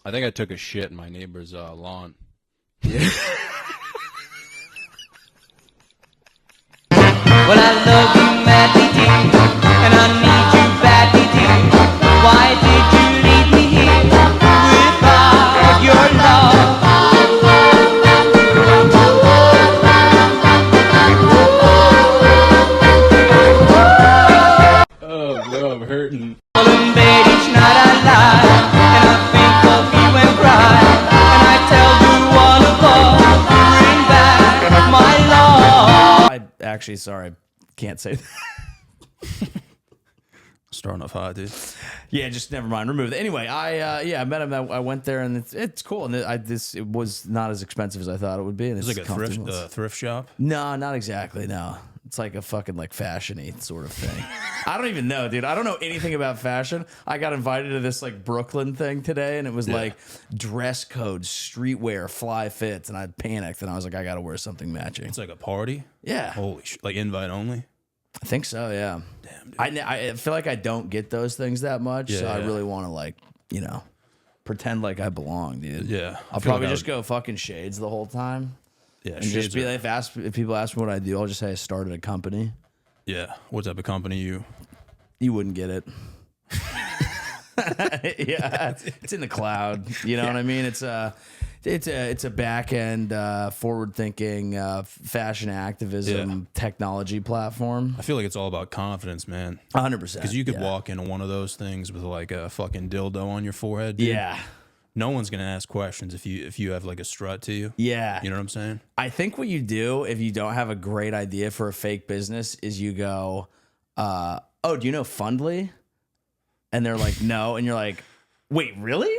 I think I took a shit in my neighbor's lawn. Well, I love you madly, dear, and I need you badly, dear. Why did you leave me here without your love? Oh, bro, I'm hurting. Well, in bed each night I lie, and I think of you and cry, and I tell you one of love, bring back my love. Actually, sorry, can't say that. Starting off hot, dude. Yeah, just never mind. Remove it. Anyway, I met him. I went there, and it's cool. And it was not as expensive as I thought it would be. And It's like a thrift shop. No, not exactly. No, it's like a fucking like fashion-y sort of thing. I don't even know, dude. I don't know anything about fashion. I got invited to this like Brooklyn thing today, and it was like dress code, streetwear, fly fits, and I panicked, and I was like, I got to wear something matching. It's like a party. Yeah, Holy shit! Like invite only. I think so. Yeah. Damn, dude. I feel like I don't get those things that much, so I Yeah. really want to like pretend like I belong, dude. Yeah, I'll probably just go fucking shades the whole time. Yeah, And just be like, if people ask me what I do, I'll just say I started a company. Yeah, what type of company you? You wouldn't get it. Yeah, it's in the cloud. You know what I mean? It's a back end, forward thinking, fashion activism technology platform. I feel like it's all about confidence, man. 100%. Because you could walk into one of those things with like a fucking dildo on your forehead. Dude. Yeah. No one's gonna ask questions if you have like a strut to you. Yeah. You know what I'm saying? I think what you do if you don't have a great idea for a fake business is you go, oh, do you know Fundly? And they're like, no. And you're like, wait, really?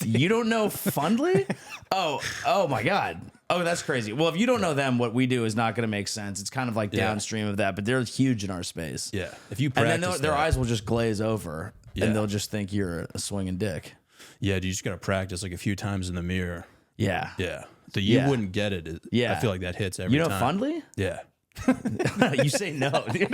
You don't know Fundly? Oh my God. Oh, that's crazy. Well, if you don't know them, what we do is not going to make sense. It's kind of like downstream of that, but they're huge in our space. Yeah. If you And practice then their eyes will just glaze over and they'll just think you're a swinging dick. Yeah, dude, you just gotta practice like a few times in the mirror. Yeah. Yeah. So you wouldn't get it. Yeah. I feel like that hits every time. You know Fundly? Yeah. You say no, dude.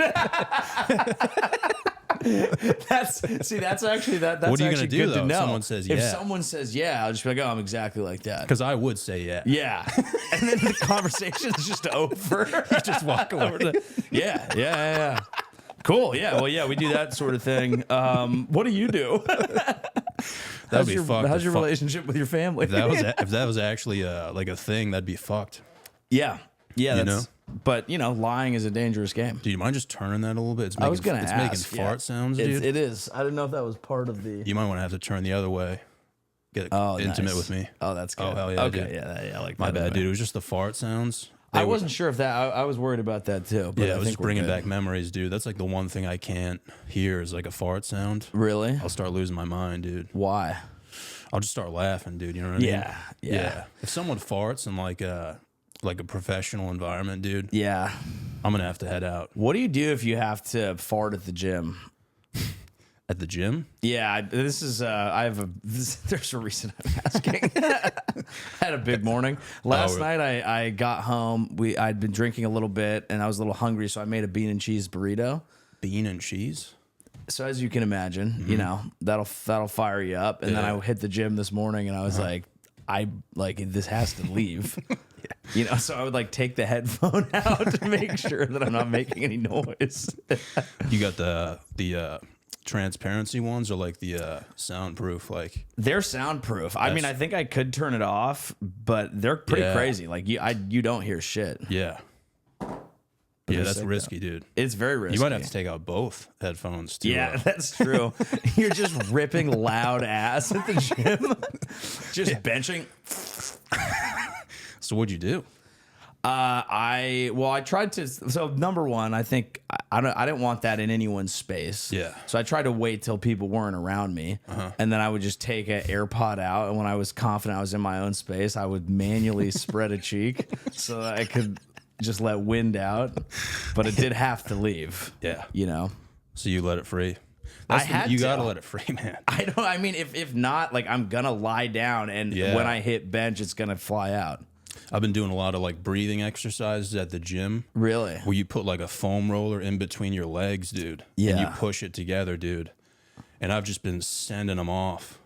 That's actually that's What are you actually gonna do, good though, to if know. someone says If yeah? someone says yeah, I'll just be like, oh, I'm exactly like that. Because I would say yeah. Yeah, and then the conversation is just over. You just walk away. Yeah. Cool. Yeah. Well, yeah, we do that sort of thing. What do you do? That'd be fucked. How's your relationship with your family? If that was actually like a thing, that'd be fucked. Yeah. You know? But lying is a dangerous game. Do you mind just turning that a little bit? It's making, I was gonna it's ask. making fart sounds, dude. It is. I didn't know if that was part of the. You might want to have to turn the other way. Get intimate nice. with me. Oh, that's good. Oh, hell yeah, Okay, dude. yeah, I like that. My bad, anyway. dude. It was just the fart sounds. I wasn't sure if that. I was worried about that too. But Yeah, I it was think just we're bringing good. back memories, dude. That's like the one thing I can't hear is like a fart sound. Really? I'll start losing my mind, dude. Why? I'll just start laughing, dude. You know what I mean? Yeah. If someone farts in like a professional environment, dude, Yeah. I'm gonna have to head out. What do you do if you have to fart at the gym? At the gym? Yeah, this is. There's a reason I'm asking. I had a big morning last night. I got home. I'd been drinking a little bit, and I was a little hungry, so I made a bean and cheese burrito. Bean and cheese? So as you can imagine, that'll fire you up. And then I hit the gym this morning, and I was like, this has to leave. So I would like take the headphone out to make sure that I'm not making any noise. You got the transparency ones or like the soundproof? Like they're soundproof. I mean, I think I could turn it off, but they're pretty crazy. Like you don't hear shit. Yeah. Yeah, that's risky, dude. It's very risky. You might have to take out both headphones too. Yeah, that's true. You're just ripping loud ass at the gym, just benching. So what'd you do? I tried to. So number one, I think I didn't want that in anyone's space. Yeah. So I tried to wait till people weren't around me, and then I would just take an AirPod out, and when I was confident I was in my own space, I would manually spread a cheek so that I could just let wind out, but it did have to leave. Yeah. So you let it free. You gotta let it free, man. I mean, if not, like I'm gonna lie down, and when I hit bench, it's gonna fly out. I've been doing a lot of like breathing exercises at the gym. Really? Where you put like a foam roller in between your legs, dude. Yeah. And you push it together, dude. and I've just been sending them off.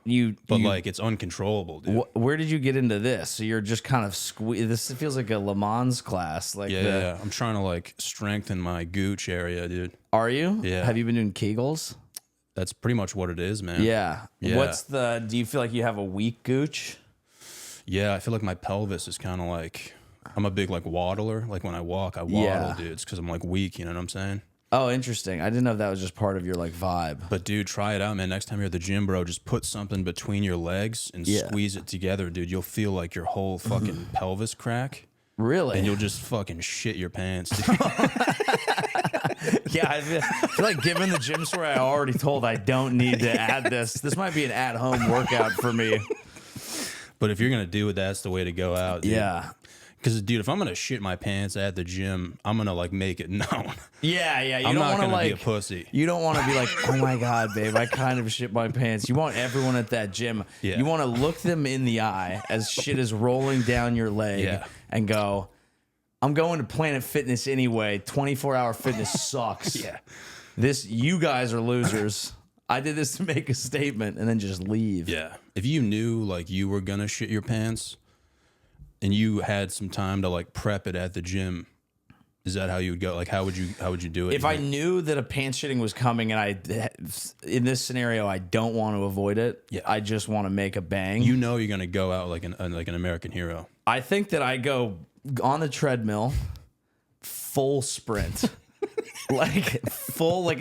But like it's uncontrollable, dude. Where did you get into this? So you're just kind of This feels like a Le Mans class. Like Yeah. I'm trying to like strengthen my gooch area, dude. Are you? Yeah. Have you been doing Kegels? That's pretty much what it is, man. Yeah. Yeah. Do you feel like you have a weak gooch? Yeah, I feel like my pelvis is kind of like, I'm a big like waddler. Like when I walk, I waddle, dude. It's because I'm like weak, you know what I'm saying? Oh, interesting. I didn't know if that was just part of your like vibe. But dude, try it out, man. Next time you're at the gym, bro, just put something between your legs and squeeze it together, dude. You'll feel like your whole fucking pelvis crack. Really? And you'll just fucking shit your pants, dude. Yeah, I feel like given the gym story I already told, I don't need to add this. This might be an at-home workout for me. But if you're going to do it, that's the way to go out, dude. Yeah. Because, dude, if I'm going to shit my pants at the gym, I'm going to, like, make it known. Yeah. You I'm don't not want to, going to like, be a pussy. You don't want to be like, oh, my God, babe, I kind of shit my pants. You want everyone at that gym. Yeah. You want to look them in the eye as shit is rolling down your leg and go, I'm going to Planet Fitness anyway. 24-hour fitness sucks. Yeah. You guys are losers. I did this to make a statement and then just leave. Yeah. If you knew, like, you were going to shit your pants and you had some time to, like, prep it at the gym, is that how you would go? Like, how would you do it? If I knew that a pants shitting was coming and in this scenario, I don't want to avoid it. Yeah. I just want to make a bang. You know you're going to go out like an American hero. I think that I go on the treadmill, full sprint, like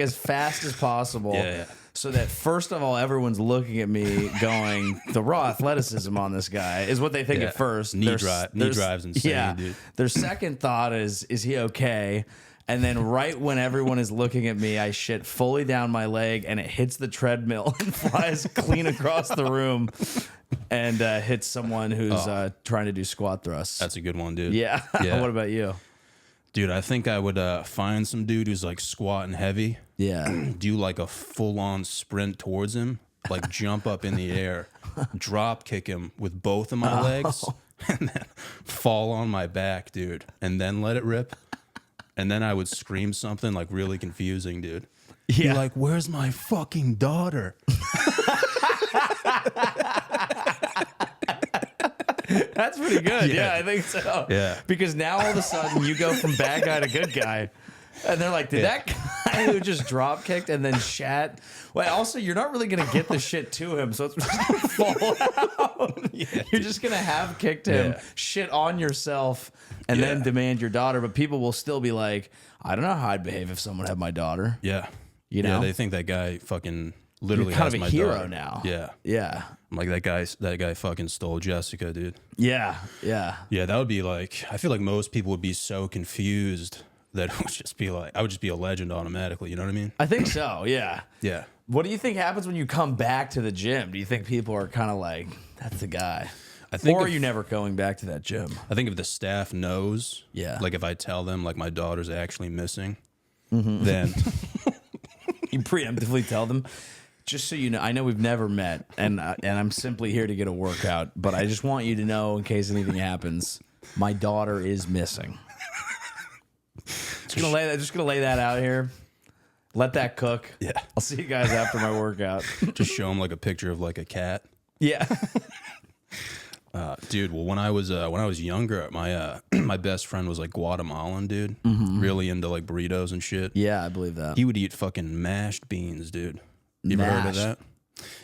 as fast as possible. Yeah. So that first of all, everyone's looking at me going, the raw athleticism on this guy is what they think at first. Knee drive's insane, dude. Their second thought is he okay? And then right when everyone is looking at me, I shit fully down my leg and it hits the treadmill and flies clean across the room and hits someone who's trying to do squat thrusts. That's a good one, dude. Yeah. What about you? Dude, I think I would find some dude who's like squatting heavy. Yeah. Do like a full-on sprint towards him, like jump up in the air, drop kick him with both of my legs, and then fall on my back, dude, and then let it rip. And then I would scream something like really confusing, dude. Yeah. Be like, where's my fucking daughter? That's pretty good. Yeah, I think so. Yeah. Because now all of a sudden you go from bad guy to good guy. And they're like, did that guy who just drop kicked and then shat? Well, also, you're not really going to get the shit to him, so it's just going to fall out. You're just going to have kicked him, shit on yourself, and then demand your daughter. But people will still be like, I don't know how I'd behave if someone had my daughter. Yeah. You know? Yeah, they think that guy fucking literally You're kind has of a my hero daughter. now. Yeah. Yeah. I'm like, that guy fucking stole Jessica, dude. Yeah. Yeah. Yeah, that would be like, I feel like most people would be so confused that it would just be like, I would just be a legend automatically. You know what I mean? I think so. Yeah. Yeah. What do you think happens when you come back to the gym? Do you think people are kind of like, that's the guy? I think Or are if- you never going back to that gym? I think if the staff knows, Yeah. like if I tell them like my daughter's actually missing, then You preemptively tell them, just so you know, I know we've never met, and I'm simply here to get a workout, but I just want you to know in case anything happens, my daughter is missing. Just gonna lay that out here. Let that cook. Yeah. I'll see you guys after my workout. just show them like a picture of like a cat. Yeah. Dude, well, when I was younger, my my best friend was like Guatemalan, dude. Really into like burritos and shit. Yeah, I believe that. He would eat fucking mashed beans, dude. You ever heard of Mashed? that?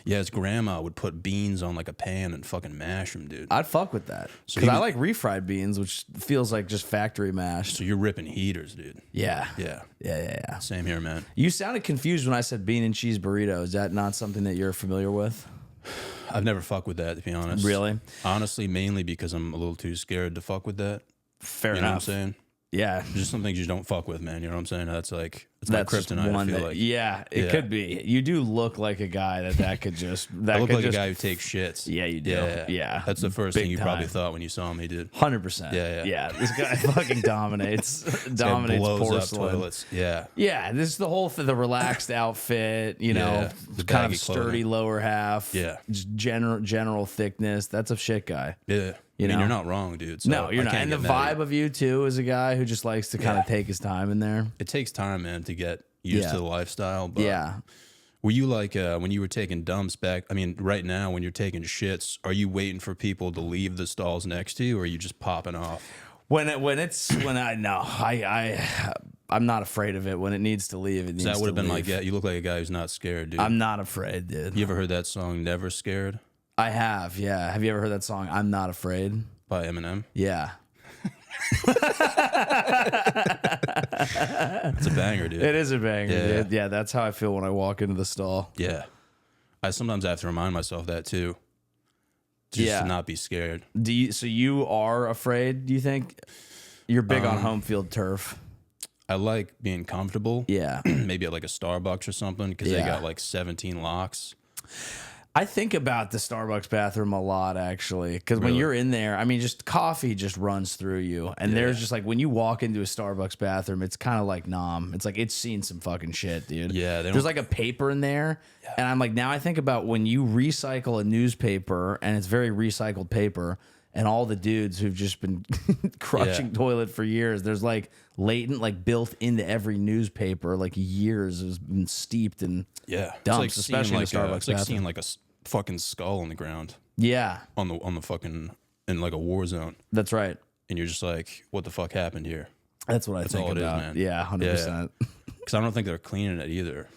Yeah, his grandma would put beans on like a pan and fucking mash them, dude. I'd fuck with that. So Because you I would- like refried beans, which feels like just factory mashed. So you're ripping heaters, dude. Yeah. Yeah. Yeah. Same here, man. You sounded confused when I said bean and cheese burrito. Is that not something that you're familiar with? I've never fucked with that, to be honest. Really? Honestly, mainly because I'm a little too scared to fuck with that. Fair You know what I'm enough. saying? Yeah. There's just some things you don't fuck with, man. You know what I'm saying? That's like, it's my That's just kryptonite, I feel that, like. yeah, it Yeah. could be. You do look like a guy that could just. That I look could like just, a guy who takes shits. Yeah, you do. Yeah. That's the first Big thing you probably time. thought when you saw me, dude. 100%. Yeah. This guy fucking dominates. This guy dominates blows porcelain. up toilets. Yeah. Yeah, this is the whole the relaxed outfit. You know, Yeah, the kind of baggy sturdy clothing. lower half. Yeah. just general thickness. That's a shit guy. Yeah. You I mean, know? you're not wrong, dude. So No, you're I not. can't And the get mad at vibe you. of you too is a guy who just likes to kind of take his time in there. It takes time, man, to get used Yeah. to the lifestyle. But Yeah. Were you like when you were taking dumps back? I mean, right now when you're taking shits, are you waiting for people to leave the stalls next to you, or are you just popping off? I'm not afraid of it. When it needs to leave, it needs to leave. That would have been my guess. You look like a guy who's not scared, dude. I'm not afraid, dude. You ever heard that song, Never Scared? I have, yeah. Have you ever heard that song, I'm Not Afraid? By Eminem? Yeah. It's a banger, dude. It is a banger, Yeah. dude. Yeah, that's how I feel when I walk into the stall. Yeah. I sometimes have to remind myself that too. Just to not be scared. So you are afraid, do you think? You're big on home field turf. I like being comfortable. Yeah. Maybe at like a Starbucks or something because they Yeah. got like 17 locks. I think about the Starbucks bathroom a lot, actually, because when Really? you're in there, I mean, just coffee just runs through you. And there's just like, when you walk into a Starbucks bathroom, it's kind of like nom. It's like, it's seen some fucking shit, dude. Yeah. There's like a paper in there. Yeah. And I'm like, now I think about when you recycle a newspaper and it's very recycled paper, and all the dudes who've just been crushing toilet for years, there's like latent, like built into every newspaper, like years has been steeped in dumps, especially in the Starbucks It's like bathroom. seeing like a fucking skull on the ground Yeah, on the fucking in like a war zone, that's right. and you're just like, what the fuck happened here? That's what I think all it is, about. man. Yeah, 100%. Because I don't think they're cleaning it either.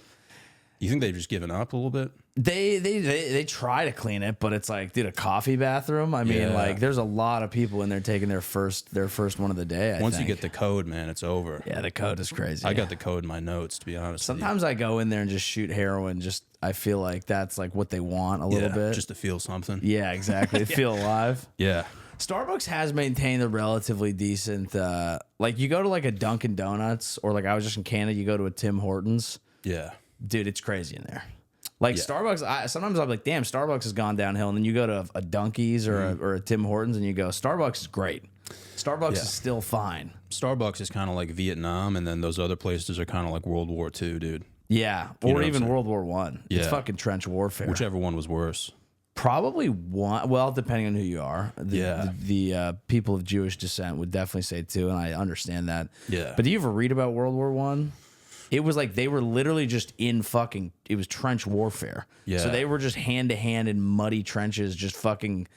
You think they've just given up a little bit? They try to clean it, but it's like, dude, a coffee bathroom. I mean, Yeah. like, there's a lot of people in there taking their first one of the day. Once you get the code, man, it's over. yeah, the code is crazy. I got the code in my notes, to be honest. Sometimes I go in there and just shoot heroin. Just I feel like that's like what they want a little bit. just to feel something. Yeah, exactly. To feel alive. Yeah. Starbucks has maintained a relatively decent. Like you go to like a Dunkin' Donuts, or like I was just in Canada, you go to a Tim Hortons. Yeah. Dude, it's crazy in there. Like Starbucks, sometimes I'm like, damn, Starbucks has gone downhill. And then you go to a Dunkies or a Tim Hortons and you go, Starbucks is great. Starbucks is still fine. Starbucks is kind of like Vietnam, and then those other places are kind of like World War II, dude. Yeah, know or what I'm even saying? World War One. It's Yeah. fucking trench warfare. Whichever one was worse. Probably one. Well, depending on who you are. The people of Jewish descent would definitely say two, and I understand that. Yeah. But do you ever read about World War One? It was like they were literally just in fucking. It was trench warfare. Yeah. So they were just hand to hand in muddy trenches, just fucking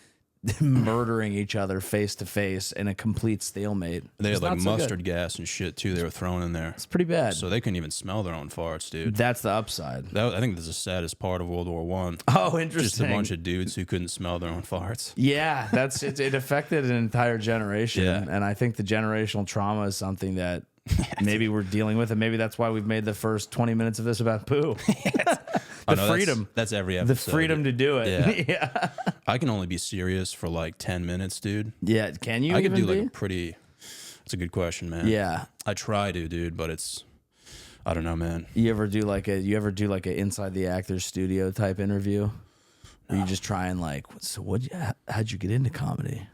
murdering each other face to face in a complete stalemate. They It's had like not so good. mustard gas and shit too. They were throwing in there, It's pretty bad. so they couldn't even smell their own farts, dude. That's the upside. I think that's the saddest part of World War One. Oh, interesting. Just a bunch of dudes who couldn't smell their own farts. Yeah, that's it. It affected an entire generation, Yeah. and I think the generational trauma is something that maybe we're dealing with, and maybe that's why we've made the first 20 minutes of this about poo. Oh, no, freedom. That's every episode. The freedom to do it. Yeah. yeah. I can only be serious for like 10 minutes, dude. Yeah. Can you? I could even do like be? a pretty. It's a good question, man. Yeah. I try to, dude, but it's. I don't know, man. You ever do like a inside the actor's studio type interview? Or you just try and like, so how'd you get into comedy?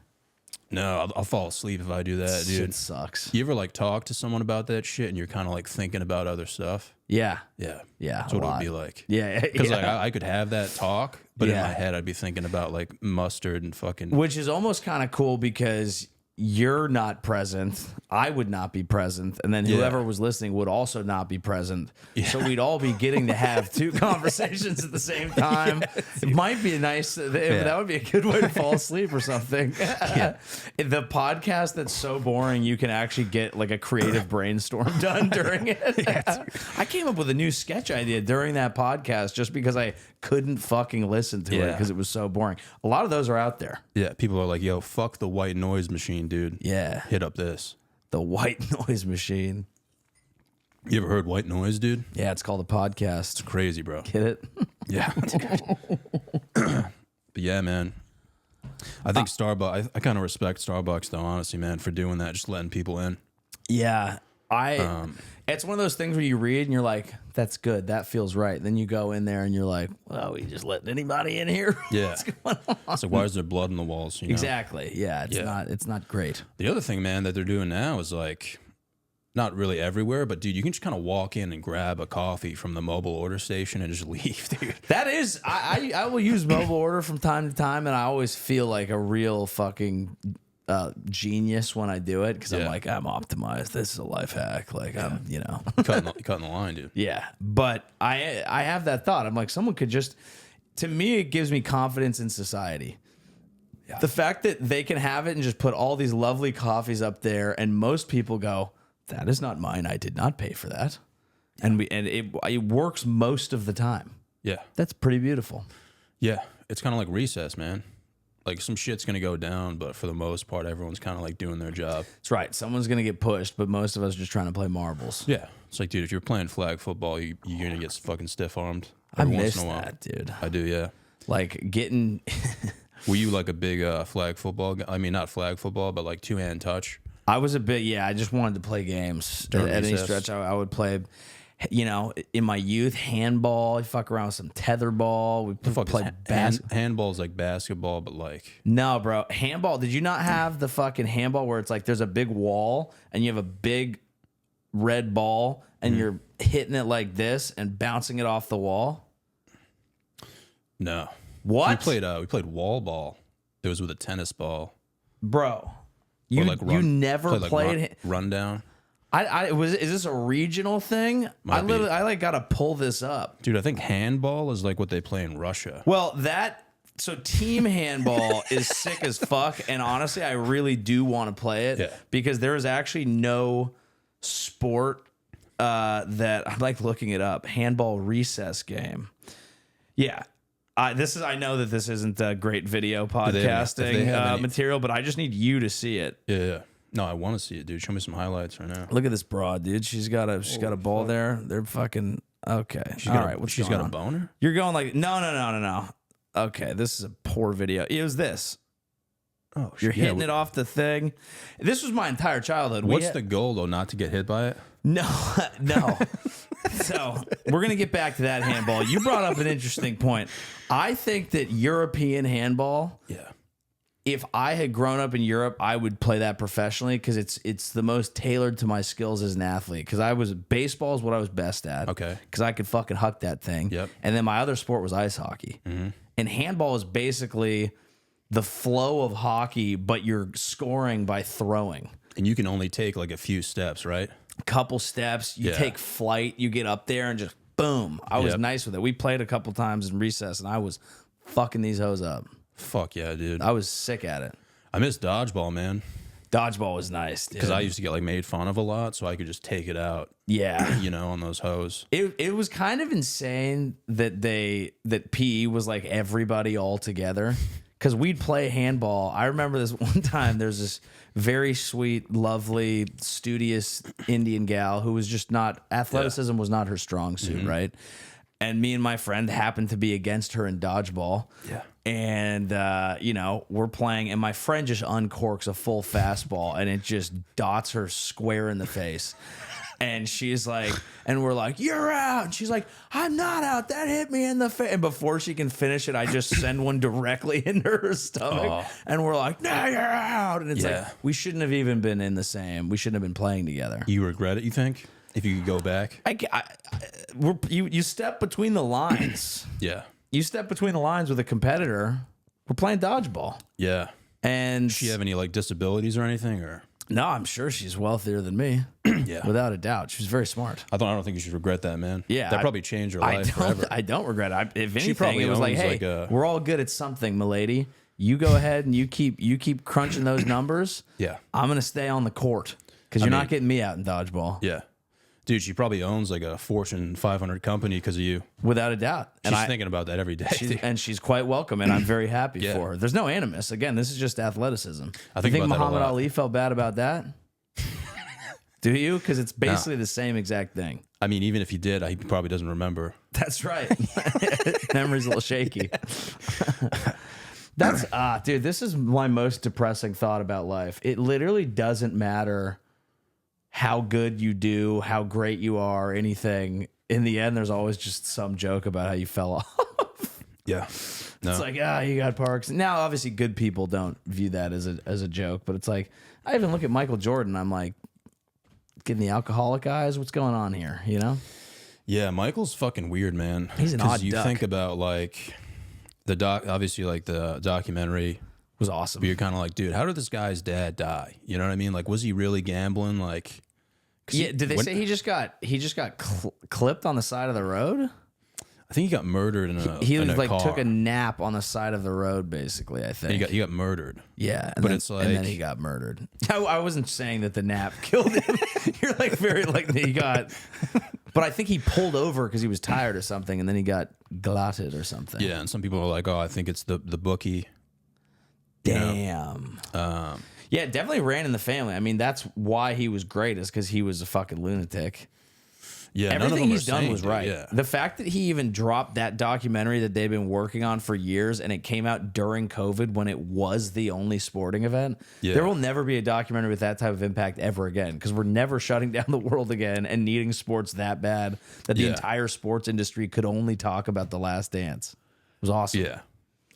No, I'll fall asleep if I do that, dude. Shit sucks. You ever like talk to someone about that shit and you're kind of like thinking about other stuff? Yeah. Yeah. Yeah. That's a what it lot. would be like. Yeah. Because yeah. like I could have that talk, but in Yeah. my head I'd be thinking about like mustard and fucking. Which is almost kind of cool because you're not present. I would not be present. And then whoever was listening would also not be present. So we'd all be getting to have two conversations at the same time. It might be a nice, that would be a good way to fall asleep or something. The podcast that's so boring, you can actually get like a creative brainstorm done during it. I came up with a new sketch idea during that podcast just because I couldn't fucking listen to it because it was so boring. A lot of those are out there. Yeah, people are like, yo, fuck the white noise machine, dude. Yeah. Hit up this. The white noise machine. You ever heard white noise, dude? Yeah, it's called a podcast. Crazy, bro. Get it? Yeah. But yeah, man. I think Starbucks, I kind of respect Starbucks, though, honestly, man, for doing that, just letting people in. Yeah. It's one of those things where you read and you're like, that's good. That feels right. Then you go in there and you're like, well, we just letting anybody in here? Yeah. What's going on? It's like, why is there blood on the walls? You know? Exactly. Yeah. It's not great. The other thing, man, that they're doing now is like, not really everywhere, but dude, you can just kind of walk in and grab a coffee from the mobile order station and just leave, dude. That is, I will use mobile order from time to time, and I always feel like a real fucking genius when I do it because I'm Yeah. like, I'm optimized. This is a life hack. Like I'm, you know, cutting the line, dude. yeah. But I have that thought. I'm like, someone could just. To me, it gives me confidence in society. Yeah. The fact that they can have it and just put all these lovely coffees up there, and most people go, "That is not mine. I did not pay for that," and it works most of the time. Yeah, That's pretty beautiful. yeah. It's kind of like recess, man. Like some shit's gonna go down, but for the most part, everyone's kind of like doing their job. That's right. Someone's gonna get pushed, but most of us are just trying to play marbles. Yeah, it's like, dude, if you're playing flag football, you're gonna get fucking stiff armed. I miss that, dude. I do, yeah. Like getting. Were you like a big flag football guy? I mean, not flag football, but like two-hand touch. I was a bit, yeah. I just wanted to play games. During At any recess. stretch, I would play. You know, in my youth, handball. I fuck around with some tetherball. We played basketball. Handball's like basketball, but like No, bro. Handball. Did you not have the fucking handball where it's like there's a big wall and you have a big red ball and you're hitting it like this and bouncing it off the wall? no. What? We played wall ball. It was with a tennis ball. Bro, Or you like you never like played. rundown. Is this a regional thing? Might be. I like gotta pull this up. Dude, I think handball is like what they play in Russia. Well, so team handball is sick as fuck, and honestly, I really do want to play it because there is actually no sport that I'm like looking it up. Handball recess game. Yeah. I know that this isn't a great video podcasting material, but I just need you to see it. Yeah. No, I want to see it, dude. Show me some highlights right now. Look at this broad, dude. She's got a ball there. They're fucking okay. All right, she's got a boner? You're going like no. Okay, this is a poor video. It was this. Oh, You're hitting it off the thing. This was my entire childhood. What's the goal though? Not to get hit by it? No. So we're gonna get back to that handball. You brought up an interesting point. I think that European handball. Yeah. If I had grown up in Europe, I would play that professionally because it's the most tailored to my skills as an athlete. Because baseball is what I was best at. Okay. Because I could fucking huck that thing. Yep. And then my other sport was ice hockey. Mm-hmm. And handball is basically the flow of hockey, but you're scoring by throwing. And you can only take like a few steps, right? Couple steps, you take flight, you get up there and just boom. I was nice with it. We played a couple times in recess and I was fucking these hoes up. Fuck yeah, dude. I was sick at it. I miss dodgeball, man. Dodgeball was nice, dude. Because I used to get like made fun of a lot, so I could just take it out. Yeah. You know, on those hoes. It was kind of insane that PE was like everybody all together. Because we'd play handball. I remember this one time, there's this very sweet, lovely, studious Indian gal who was just not, athleticism was not her strong suit, right? And me and my friend happened to be against her in dodgeball. Yeah. And, we're playing, and my friend just uncorks a full fastball, and it just dots her square in the face. And she's like, and we're like, you're out. And she's like, I'm not out. That hit me in the face. And before she can finish it, I just send one directly into her stomach. And we're like, no, you're out. And it's like, we shouldn't have even been in the same. We shouldn't have been playing together. You regret it, you think? If you could go back? You step between the lines. Yeah. You step between the lines with a competitor. We're playing dodgeball. Yeah. And Does she have any like disabilities or anything? Or no, I'm sure she's wealthier than me. Yeah. Without a doubt. She's very smart. I don't think you should regret that, man. Yeah. That probably changed her life forever. I don't regret it. If anything, probably it was like, owns, hey, like, we're all good at something, milady. You go ahead and you keep crunching those numbers. Yeah. I'm gonna stay on the court because you're not getting me out in dodgeball. Yeah. Dude, she probably owns like a Fortune 500 company because of you. Without a doubt. She's thinking about that every day. And she's quite welcome, and I'm very happy for her. There's no animus. Again, this is just athleticism. I think about that a Muhammad lot. Ali felt bad about that? Do you? Because it's basically the same exact thing. I mean, even if he did, he probably doesn't remember. That's right. Memory's a little shaky. That's dude, this is my most depressing thought about life. It literally doesn't matter how good you do, how great you are, anything. In the end, there's always just some joke about how you fell off. Yeah. No. It's like, you got parks. Now, obviously, good people don't view that as a joke, but it's like, I even look at Michael Jordan. I'm like, getting the alcoholic eyes. What's going on here? You know? Yeah, Michael's fucking weird, man. He's an odd you duck. think about like obviously like the documentary was awesome. But you're kind of like, dude, how did this guy's dad die? You know what I mean? Like, was he really gambling? Like, Yeah, did they say he just got clipped on the side of the road? I think he got murdered in a He in a like car. took a nap on the side of the road, basically. I think He got murdered. yeah, but it's like, and then he got murdered. I wasn't saying that the nap killed him. You're like very like he got, but I think he pulled over because he was tired or something, and then he got glotted or something. yeah. And some people are like, oh, I think it's the bookie. You know? Damn. Yeah, it definitely ran in the family. I mean, that's why he was great, is because he was a fucking lunatic. Yeah, none of Everything them he's are done sane, was dude, right. Yeah. The fact that he even dropped that documentary that they've been working on for years and it came out during COVID when it was the only sporting event. Yeah. There will never be a documentary with that type of impact ever again, because we're never shutting down the world again and needing sports that bad that the Yeah. entire sports industry could only talk about The Last Dance. It was awesome. Yeah.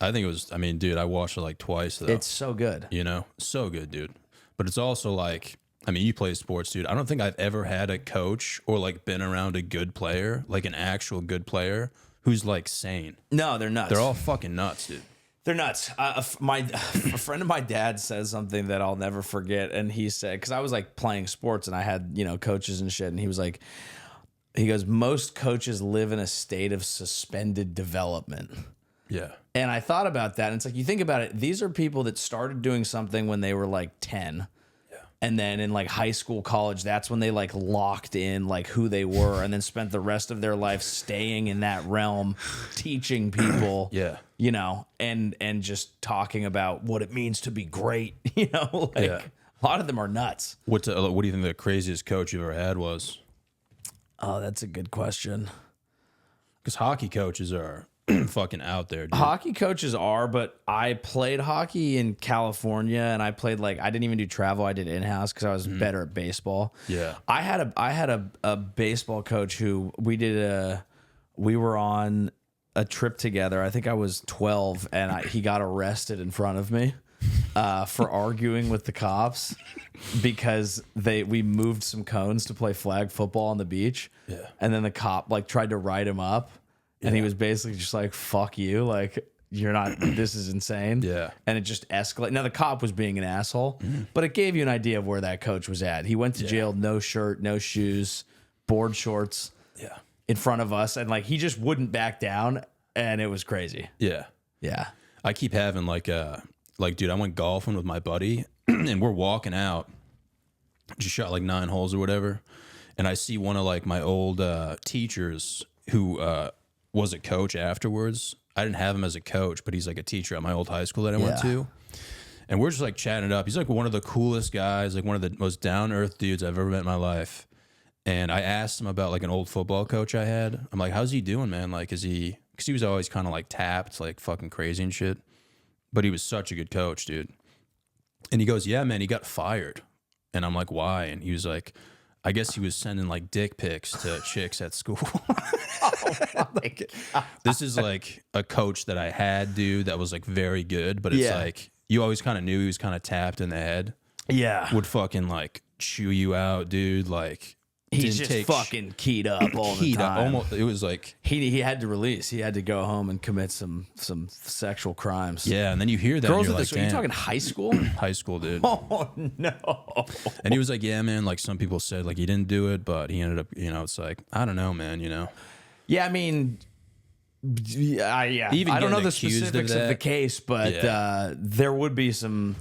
I think it was, I mean, dude, I watched it like twice though. It's so good. You know, so good, dude. But it's also like, I mean, you play sports, dude. I don't think I've ever had a coach or like been around a good player, like an actual good player who's like sane. No, they're nuts. They're all fucking nuts, dude. They're nuts. A friend of my dad said something that I'll never forget, and he said, because I was like playing sports and I had coaches and shit, and he was like, he goes, most coaches live in a state of suspended development. Yeah. And I thought about that, and it's like, you think about it, these are people that started doing something when they were like 10. And then in like high school, college, that's when they like locked in like who they were, and then spent the rest of their life staying in that realm, teaching people, Yeah. and just talking about what it means to be great. A lot of them are nuts. What do you think the craziest coach you've ever had was? Oh, that's a good question. Because hockey coaches are fucking out there, dude. Hockey coaches are, but I played hockey in California, and I played I didn't even do travel. I did in-house because I was better at baseball. Yeah. I had a baseball coach who we were on a trip together. I think I was 12, and he got arrested in front of me for arguing with the cops because we moved some cones to play flag football on the beach. Yeah. And then the cop tried to write him up. And he was basically just like, fuck you. Like, you're not, this is insane. Yeah. And it just escalated. Now, the cop was being an asshole, but it gave you an idea of where that coach was at. He went to jail, no shirt, no shoes, board shorts in front of us. And he just wouldn't back down. And it was crazy. Yeah. Yeah. I keep having dude, I went golfing with my buddy and we're walking out, just shot 9 holes or whatever. And I see one of my old teachers who was a coach afterwards. I didn't have him as a coach, but he's a teacher at my old high school that I went to. And we're just chatting it up. He's one of the coolest guys, one of the most down-to-earth dudes I've ever met in my life. And I asked him about an old football coach I had. I'm like, how's he doing, man? Is he, because he was always kind of tapped, fucking crazy and shit. But he was such a good coach, dude. And he goes, yeah, man, he got fired. And I'm like, why? And he was like, I guess he was sending dick pics to chicks at school. This is a coach that I had, dude, that was very good, but it's you always kind of knew he was kind of tapped in the head. Yeah. Would fucking chew you out, dude. He's just fucking keyed up all the time. Almost, it was he had to release. He had to go home and commit some sexual crimes. yeah, and then you hear that Girls and with you're this. Are you damn. talking high school? High school, dude. Oh no. And he was like, yeah, man, some people said he didn't do it, but he ended up, it's I don't know, man, Yeah, I mean, yeah. Even I don't know getting the accused of specifics of that. the case, but there would be some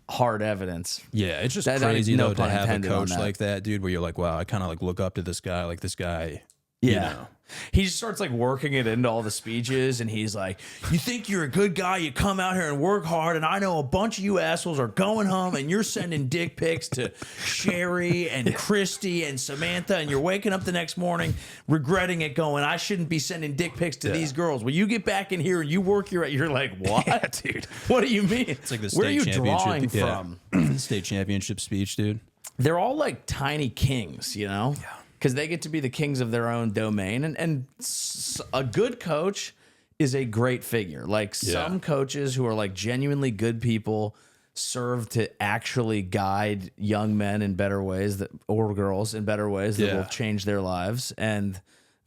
hard evidence. Yeah, it's just That- crazy no though to pun have a intended on coach that. like that, dude, where you're like, wow, I kind of look up to this guy, this guy. Yeah. He just starts working it into all the speeches, and he's like, you think you're a good guy, you come out here and work hard, and I know a bunch of you assholes are going home and you're sending dick pics to Sherry and Christy and Samantha, and you're waking up the next morning regretting it, going, I shouldn't be sending dick pics to these girls. Well, you get back in here and you work you're like, what? Dude. What do you mean? It's the Where are you state drawing championship. from? State championship speech, dude. They're all tiny kings, Yeah. Because they get to be the kings of their own domain. And a good coach is a great figure. Some coaches who are genuinely good people serve to actually guide young men in better ways or girls in better ways that will change their lives. And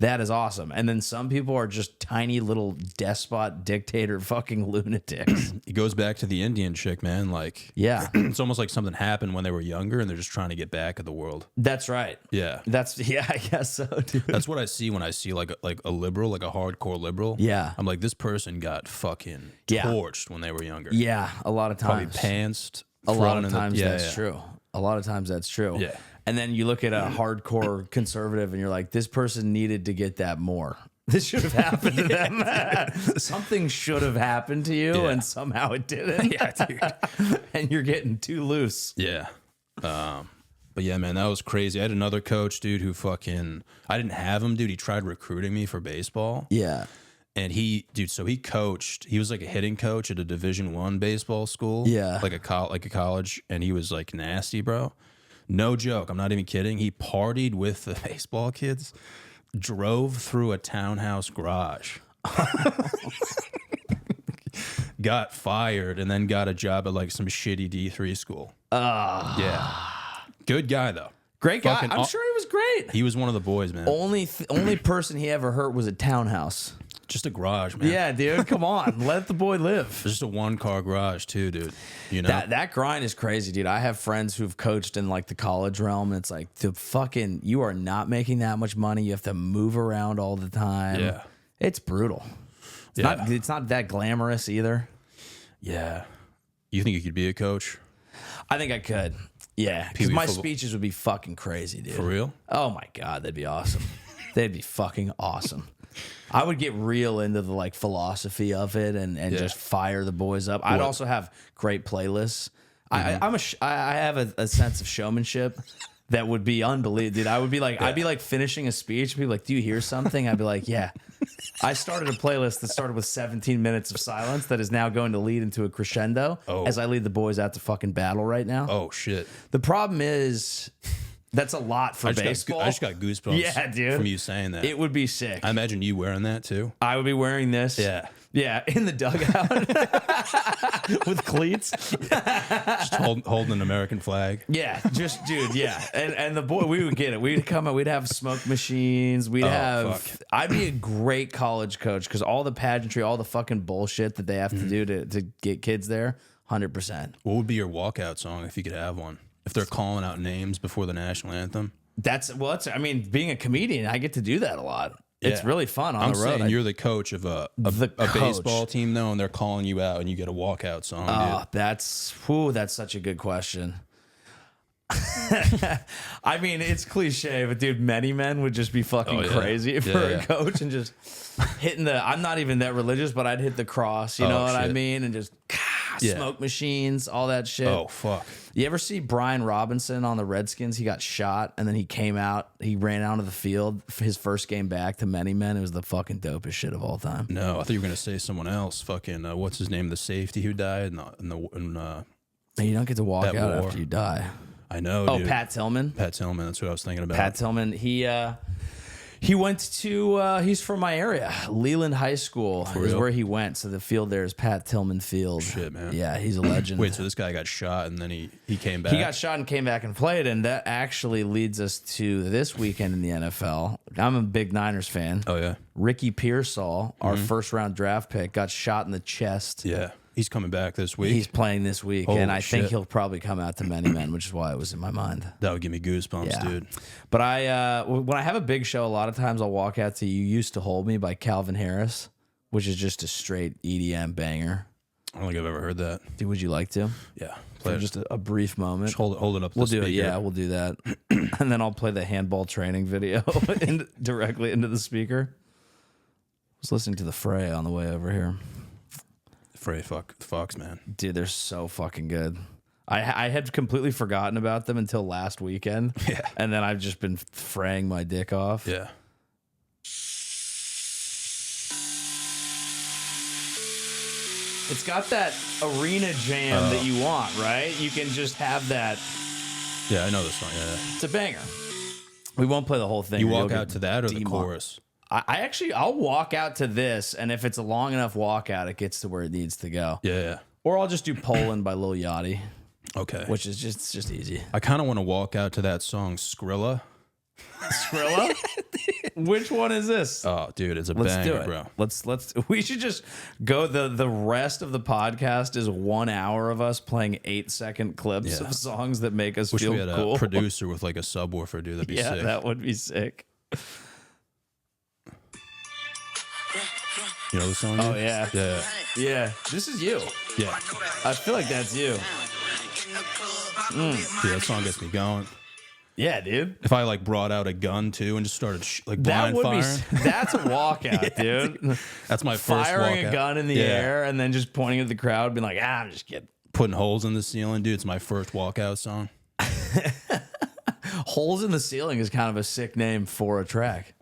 That is awesome. And then some people are just tiny little despot dictator fucking lunatics. It goes back to the Indian chick, man. Like, Yeah. it's almost like something happened when they were younger and they're just trying to get back at the world. That's right. Yeah. Yeah, I guess so, dude. That's what I see when I see like a liberal, like a hardcore liberal. Yeah. I'm like, this person got fucking Yeah. torched when they were younger. Yeah, a lot of Probably times. pantsed. A lot thrown of in the- times yeah, that's yeah. true. A lot of times that's true. Yeah. And then you look at a hardcore conservative and you're like, this person needed to get that more. This should have happened to them. Something should have happened to you Yeah. and somehow it didn't. Yeah, dude. And you're getting too loose. Yeah. But yeah, man, that was crazy. I had another coach, dude, who fucking, I didn't have him, dude. He tried recruiting me for baseball. Yeah. And he coached, he was like a hitting coach at a Division I baseball school. Yeah. Like a college. And he was like nasty, bro. No joke. I'm not even kidding. He partied with the baseball kids, drove through a townhouse garage, got fired, and then got a job at like some shitty D3 school. Yeah. Good guy, though. Great guy. Fucking I'm sure he was great. He was one of the boys, man. Only person he ever hurt was a townhouse. Just a garage, man. Yeah, dude. Come on. Let the boy live. Just a 1-car garage, too, dude. You know? That grind is crazy, dude. I have friends who've coached in like the college realm, and it's like you are not making that much money. You have to move around all the time. Yeah. It's brutal. It's not that glamorous either. Yeah. You think you could be a coach? I think I could. Yeah, because Pee-wee my football. speeches would be fucking crazy, dude. For real? Oh my god, they'd be awesome. They'd be fucking awesome. I would get real into the like philosophy of it and just fire the boys up. I'd also have great playlists. I have a sense of showmanship that would be unbelievable, dude. I'd be like finishing a speech. People like, do you hear something? I'd be like, yeah. I started a playlist that started with 17 minutes of silence that is now going to lead into a crescendo as I lead the boys out to fucking battle right now. Oh, shit. The problem is that's a lot for baseball. I just got goosebumps Yeah, dude. from you saying that. It would be sick. I imagine you wearing that, too. I would be wearing this. Yeah. Yeah, in the dugout with cleats. Just holding an American flag. Yeah, just dude, yeah. And the boy, we would get it. We'd come out, we'd have smoke machines. Fuck. I'd be a great college coach because all the pageantry, all the fucking bullshit that they have to do to get kids there, 100%. What would be your walkout song if you could have one? If they're calling out names before the national anthem? I mean, being a comedian, I get to do that a lot. It's Yeah. really fun on I'm the road. saying you're the coach of a coach. baseball team, though, and they're calling you out, and you get a walkout song, dude. That's such a good question. I mean, it's cliche, but dude, many men would just be fucking crazy for a coach and just hitting I'm not even that religious, but I'd hit the cross, you know what I shit. mean? And just smoke machines, all that shit. Oh, fuck. You ever see Brian Robinson on the Redskins? He got shot and then he came out, he ran out of the field for his first game back to many men. It was the fucking dopest shit of all time. No, I thought you were going to say someone else. Fucking, what's his name? The safety who died in You don't get to walk That out war. after you die. I know, Oh, dude. Pat Tillman. Pat Tillman, that's what I was thinking about. Pat Tillman, he went to he's from my area. Leland High School is real? where he went. So the field there is Pat Tillman Field. Shit, man. Yeah, he's a legend. Wait, so this guy got shot, and then he came back? He got shot and came back and played, and that actually leads us to this weekend in the NFL. I'm a big Niners fan. Oh, yeah? Ricky Pearsall, our first round draft pick, got shot in the chest. Yeah. He's coming back this week. He's playing this week, Holy and I think shit. he'll probably come out to many men, which is why it was in my mind. That would give me goosebumps, Yeah. dude. But when I have a big show, a lot of times I'll walk out to "You Used to Hold Me" by Calvin Harris, which is just a straight EDM banger. I don't think I've ever heard that. Dude, would you like to? Yeah. For Play it. just a brief moment. Just hold it up to We'll the do it. speaker. Yeah, we'll do that. And then I'll play the handball training video directly into the speaker. I was listening to the Fray on the way over here. Frey Fox, man. Dude, they're so fucking good. I had completely forgotten about them until last weekend. Yeah. And then I've just been fraying my dick off. Yeah. It's got that arena jam that you want, right? You can just have that. Yeah, I know this song. Yeah. It's a banger. We won't play the whole thing. You or walk you'll out get to that or the demarked. chorus? I'll walk out to this, and if it's a long enough walkout, it gets to where it needs to go. Yeah. Or I'll just do Poland by Lil Yachty, Okay. which is just easy. I kind of want to walk out to that song Skrilla. Skrilla? Which one is this? Oh, dude, it's a Let's do banger, it, bro. Let's. We should just go. The rest of the podcast is 1 hour of us playing 8-second clips Yeah. of songs that make us Wish feel we had cool. a producer with like a subwoofer, dude. That'd be Yeah, sick. that would be sick. You know the song? Oh dude? yeah, Yeah. yeah. This is you. Yeah. I feel like that's you. Dude, that song gets me going. Yeah, dude. If I like brought out a gun too and just started That blind would firing, be. That's a walkout, dude. that's my first Firing walkout. a gun in the Yeah. air and then just pointing at the crowd, being like, I'm just kidding. Putting holes in the ceiling, dude. It's my first walkout song. Holes in the Ceiling is kind of a sick name for a track.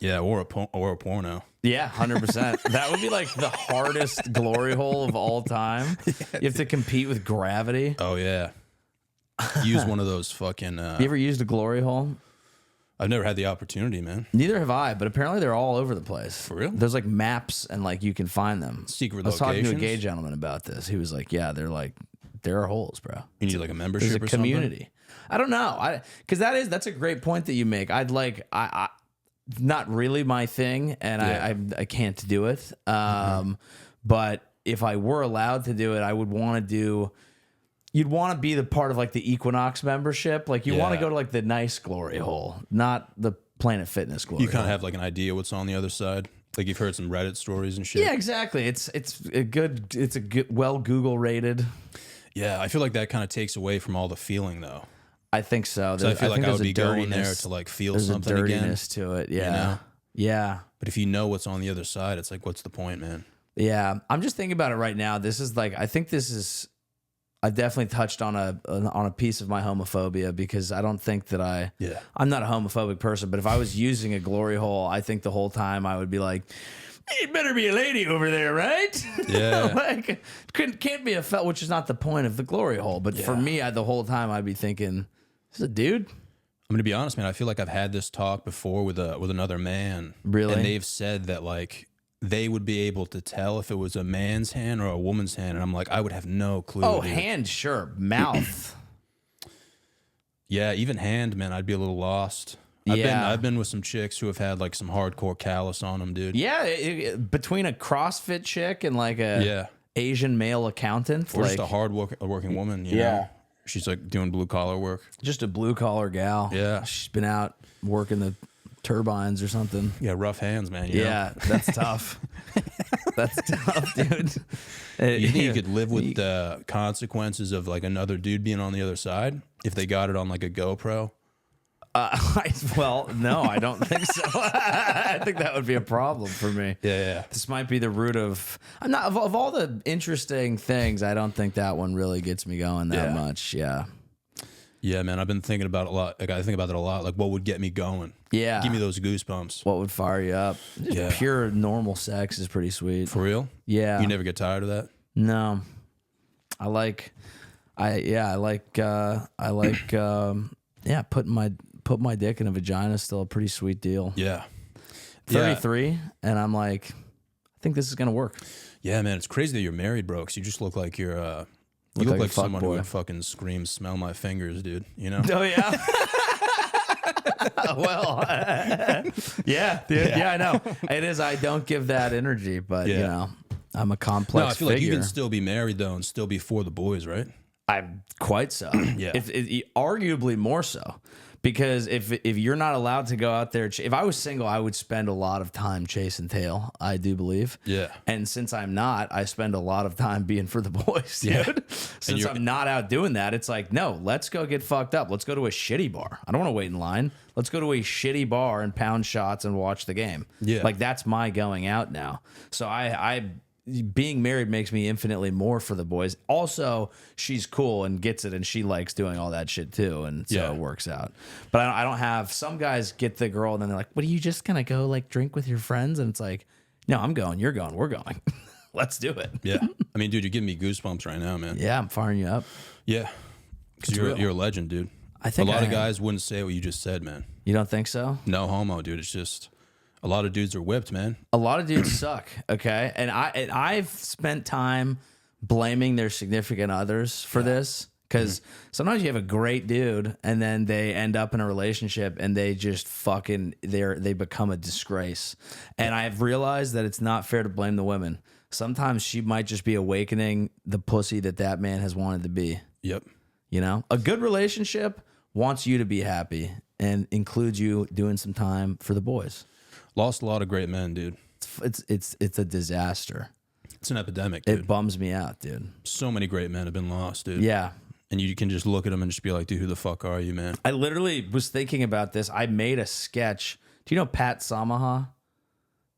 Yeah, or a porno. Yeah, 100%. That would be like the hardest glory hole of all time. You have to compete with gravity. Oh yeah. Use one of those fucking. You ever used a glory hole? I've never had the opportunity, man. Neither have I, but apparently they're all over the place. For real? There's like maps and like you can find them. Secret I was talking to a locations? gay gentleman about this. He was like, yeah, there are holes, bro. You need like a membership There's a or community. I don't know. Because that's a great point that you make. I not really my thing, and Yeah. I can't do it. But if I were allowed to do it, I would want to do. You'd want to be the part of like the Equinox membership. Like you want to Yeah. go to like the nice glory hole, not the Planet Fitness glory. You kind hole. of have like an idea what's on the other side. Like you've heard some Reddit stories and shit. Yeah, exactly. It's a good. It's a good, well Google rated. Yeah, I feel like that kind of takes away from all the feeling though. I think so. So I feel like I there's would a be going there dirtiness- to like feel There's something a again. dirtiness to it. Yeah. know? Yeah. But if you know what's on the other side, it's like, what's the point, man? Yeah. I'm just thinking about it right now. This is like, I think this is, I definitely touched on a piece of my homophobia because I don't think that I'm not a homophobic person, but if I was using a glory hole, I think the whole time I would be like, it better be a lady over there, right? Yeah. Like, can't be a fella, which is not the point of the glory hole. But for Yeah. me, the whole time I'd be thinking, this is a dude. I'm gonna be honest, man. I feel like I've had this talk before with another man. Really? And they've said that like they would be able to tell if it was a man's hand or a woman's hand, and I'm like, I would have no clue. Oh, dude. hand, sure. Mouth. Yeah, even hand, man. I'd be a little lost. Yeah. I've been with some chicks who have had like some hardcore callus on them, dude. Yeah, between a CrossFit chick and like a Yeah. Asian male accountant, Or like just a working woman, you Yeah. know? She's like doing blue collar work. just a blue collar gal. Yeah. She's been out working the turbines or something. Yeah, rough hands, man. You know? Yeah, that's tough. That's tough, dude. You think you could live with the consequences of like another dude being on the other side if they got it on like a GoPro? Well, no, I don't think so. I think that would be a problem for me. Yeah. This might be the root of. I'm not of all the interesting things. I don't think that one really gets me going that Yeah. much. Yeah. Yeah, man. I've been thinking about it a lot. Like I think about that a lot. Like what would get me going? Yeah. Give me those goosebumps. What would fire you up? Just Yeah. pure normal sex is pretty sweet. For real? Yeah. You never get tired of that? No. I like putting my dick in a vagina is still a pretty sweet deal. Yeah. 33 and I'm like, I think this is gonna work. Yeah, man. It's crazy that you're married, bro. Because you just look like you're. You Look look like like a fuck someone who boy. would fucking scream, "Smell my fingers, dude." You know? Oh yeah. Well, yeah, dude. Yeah. I know. It is. I don't give that energy, but you Yeah. know, I'm a No, complex I feel like you figure. can still be married though and still be for the boys, right? I'm quite so. Yeah. Arguably more so. Because if you're not allowed to go out there, if I was single, I would spend a lot of time chasing tail. I do believe. Yeah. And since I'm not, I spend a lot of time being for the boys, dude. Yeah. Since you're- I'm not out doing that, it's like, no, let's go get fucked up. Let's go to a shitty bar. I don't want to wait in line. Let's go to a shitty bar and pound shots and watch the game. Yeah. Like that's my going out now. So I being married makes me infinitely more for the boys. Also, she's cool and gets it, and she likes doing all that shit too, and so Yeah. it works out. But I don't have. Some guys get the girl, and then they're like, "What are you just gonna go like drink with your friends?" And it's like, "No, I'm going. You're going. We're going. Let's do it." Yeah. I mean, dude, you're giving me goosebumps right now, man. Yeah, I'm firing you up. Yeah. Because real. you're a legend, dude. I think a lot I of am. guys wouldn't say what you just said, man. You don't think so? No homo, dude. It's just a lot of dudes are whipped, man. A lot of dudes suck. Okay, and I've spent time blaming their significant others for this Because sometimes you have a great dude and then they end up in a relationship and they just fucking they become a disgrace. And I've realized that it's not fair to blame the women. Sometimes she might just be awakening the pussy that man has wanted to be. Yep. You know, a good relationship wants you to be happy and includes you doing some time for the boys. Lost a lot of great men, dude. It's a disaster. It's an epidemic, dude. It bums me out, dude. So many great men have been lost, dude. Yeah. And you can just look at them and just be like, dude, who the fuck are you, man? I literally was thinking about this. I made a sketch. Do you know Pat Samaha?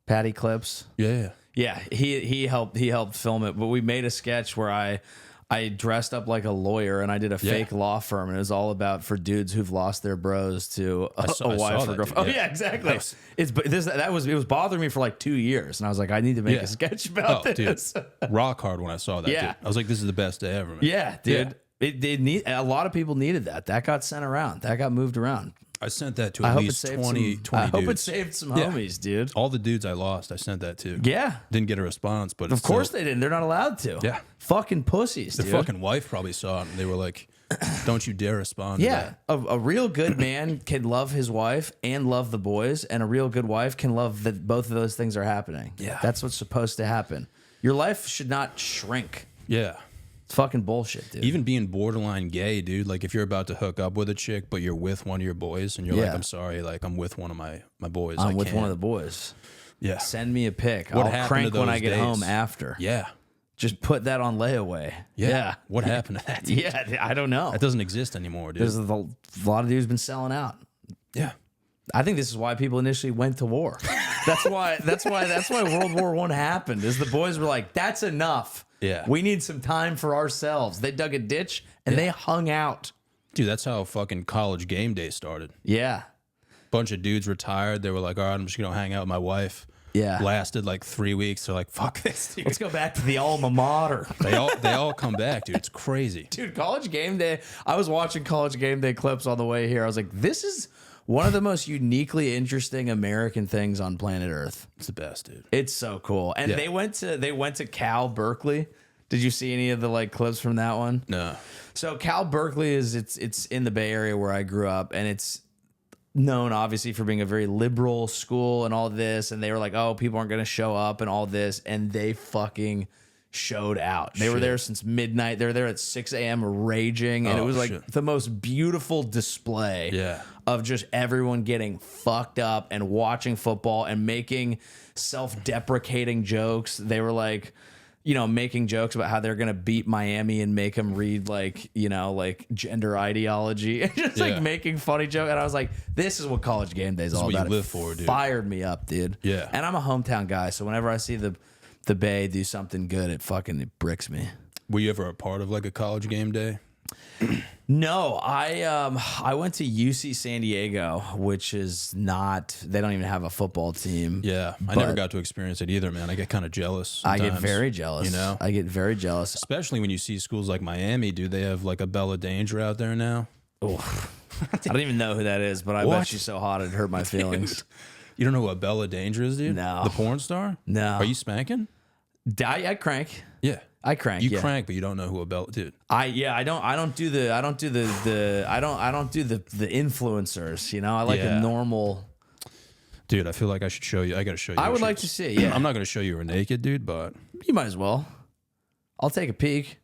Patty Clips? Yeah. Yeah, he helped film it, but we made a sketch where I dressed up like a lawyer and I did a fake law firm, and it was all about for dudes who've lost their bros to a wife or girlfriend. Oh yeah, exactly. It was bothering me for like 2 years, and I was like, I need to make a sketch about this. Dude, rock hard when I saw that. Yeah. Dude. I was like, this is the best day ever, man. Yeah, dude. Yeah. A lot of people needed that. That got sent around. That got moved around. I sent that to at least 20 dudes. I hope it saved some homies, dude. All the dudes I lost, I sent that to. Yeah. Didn't get a response, but of course they didn't. They're not allowed to. Yeah. Fucking pussies, Their dude. fucking wife probably saw it, and they were like, don't you dare respond to that. A real good man can love his wife and love the boys, and a real good wife can love that both of those things are happening. Yeah. That's what's supposed to happen. Your life should not shrink. Yeah. It's fucking bullshit, dude. Even being borderline gay, dude, like if you're about to hook up with a chick, but you're with one of your boys, and you're like, I'm sorry, like I'm with one of my boys. I'm with one of the boys. Yeah. Send me a pic. What I'll happened crank to when I those get days? home after. Yeah. Just put that on layaway. Yeah. What happened to that? Dude? Yeah, I don't know. That doesn't exist anymore, dude. There's a lot of dudes been selling out. Yeah. I think this is why people initially went to war. That's why World War I happened. Is the boys were like, that's enough. Yeah. We need some time for ourselves. They dug a ditch and they hung out. Dude, that's how fucking college game day started. Yeah. Bunch of dudes retired. They were like, all right, I'm just going to hang out with my wife. Yeah. Lasted like 3 weeks. They're like, fuck this, dude. Let's go back to the alma mater. They all come back, dude. It's crazy. Dude, college game day. I was watching college game day clips on the way here. I was like, this is one of the most uniquely interesting American things on planet Earth. It's the best, dude. It's so cool. And they went to Cal Berkeley. Did you see any of the like clips from that one? No. So Cal Berkeley it's in the Bay Area where I grew up, and it's known obviously for being a very liberal school and all this. And they were like, oh, people aren't going to show up and all this, and they fucking showed out. They were there since midnight. They were there at 6 a.m. raging, and it was like the most beautiful display of just everyone getting fucked up and watching football and making self-deprecating jokes. They were like, you know, making jokes about how they're going to beat Miami and make them read like, you know, like gender ideology and just like making funny jokes. And I was like, this is what college game day is all about. What you live for, dude. Fired me up, dude. Yeah. And I'm a hometown guy, so whenever I see the Bay do something good, it bricks me. Were you ever a part of like a college game day? No, I went to UC San Diego, which is not, they don't even have a football team. Yeah, I never got to experience it either, man. I get kind of jealess I sometimes, get very jealous. You know? I get very jealous. Especially when you see schools like Miami, dude. They have like a Bella Danger out there now. Oh, I don't even know who that is, but I bet she's so hot it hurt my feelings. You don't know what Bella Danger is, dude? No. The porn star? No. Are you spanking? I crank. Yeah. I crank. You crank, but you don't know who a Bella, dude. I don't do the influencers, you know. I like a normal. Dude, I feel like I should show you. I got to show you. I would like to see. Yeah. I'm not going to show you her naked, dude, but you might as well. I'll take a peek.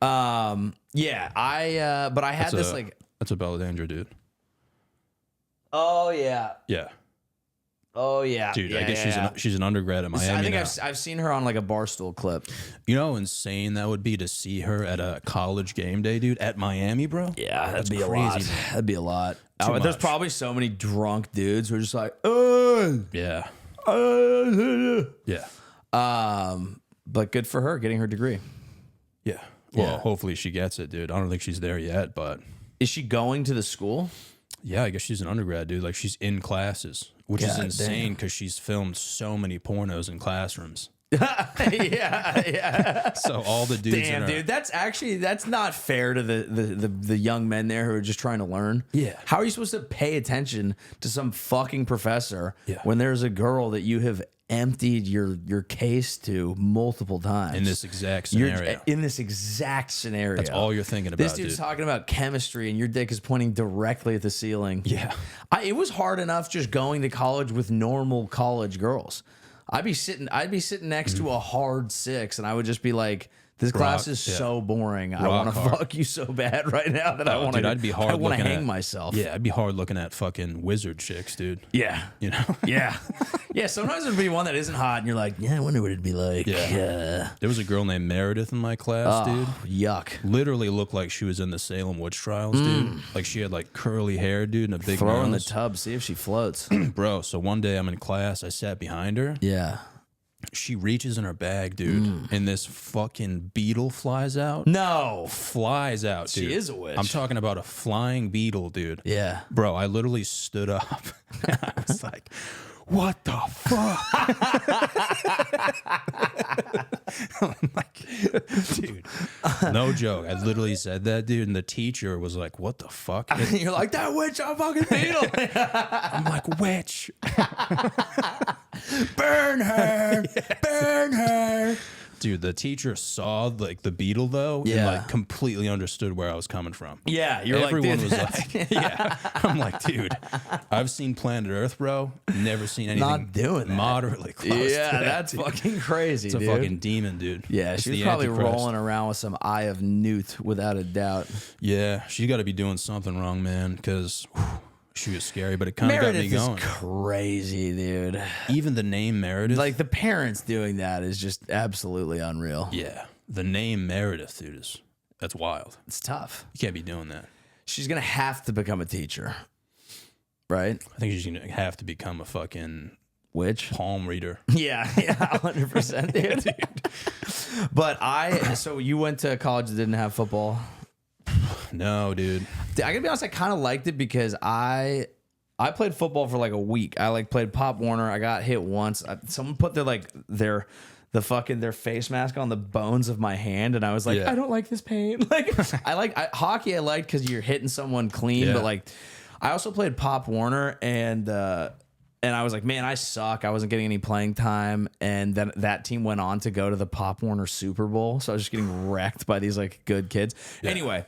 Yeah, but I had this like. That's a Bella Danger, dude. Oh yeah. Yeah. Oh yeah, dude. Yeah, I guess she's an undergrad at Miami. I think now. I've seen her on like a Barstool clip. You know how insane that would be to see her at a college game day, dude, at Miami, bro. Yeah, that's be crazy. A lot. That'd be a lot. There's much. probably so many drunk dudes who are just like, yeah, yeah. But good for her getting her degree. Yeah. Well, hopefully she gets it, dude. I don't think she's there yet, but is she going to the school? Yeah, I guess she's an undergrad, dude. Like she's in classes, which is insane because she's filmed so many pornos in classrooms. yeah. So all the dudes. Damn, dude, that's not fair to the young men there who are just trying to learn. Yeah. How are you supposed to pay attention to some fucking professor when there's a girl that you have emptied your case to multiple times. In this exact scenario. In this exact scenario. That's all you're thinking about, This dude's talking about chemistry and your dick is pointing directly at the ceiling. Yeah. It was hard enough just going to college with normal college girls. I'd be sitting next to a hard 6 and I would just be like, this class is so boring. I want to fuck you so bad right now that I want to. I'd be hard. I want to hang myself. Yeah, I'd be hard looking at fucking wizard chicks, dude. Yeah, you know. Yeah, yeah. Sometimes there'd be one that isn't hot, and you're like, yeah, I wonder what it'd be like. Yeah. There was a girl named Meredith in my class, dude. Yuck. Literally looked like she was in the Salem witch trials, dude. Like she had like curly hair, dude, and a big Throw her in the nose. tub, see if she floats, bro. So one day I'm in class, I sat behind her. Yeah. She reaches in her bag, dude, and this fucking beetle flies out. No. Flies out, dude. She is a witch. I'm talking about a flying beetle, dude. Yeah. Bro, I literally stood up. I was like, what the fuck? I'm like, dude, no joke. I literally said that, dude, and the teacher was like, what the fuck? And you're like, that witch, a fucking beetle. I'm like, witch. Burn her. Burn her. Dude, the teacher saw like the beetle though, and like completely understood where I was coming from. Yeah, you're everyone like, was like, yeah. I'm like, dude, I've seen Planet Earth, bro. Never seen anything not doing that. Moderately close. Yeah, to that, that's dude. Fucking crazy. It's a dude. fucking demon, dude. Yeah, It's she was the probably Antichrist. rolling around with some Eye of Newt without a doubt. Yeah, she got to be doing something wrong, man, because she was scary, but it kind of got me going. Is crazy, dude. Even the name Meredith, like the parents doing that is just absolutely unreal. Yeah, the name Meredith, dude, that's wild. It's tough. You can't be doing that. She's gonna have to become a teacher, right? I think she's gonna have to become a fucking witch, palm reader. Yeah, 100%, dude. But so you went to a college that didn't have football. No, dude. I gotta be honest, I kind of liked it because I played football for like a week. I like played Pop Warner. I got hit once. Someone put their face mask on the bones of my hand, and I was like, I don't like this pain. Like hockey. I liked because you're hitting someone clean, but like I also played Pop Warner, and I was like, man, I suck. I wasn't getting any playing time, and then that team went on to go to the Pop Warner Super Bowl, so I was just getting wrecked by these like good kids. Yeah. Anyway,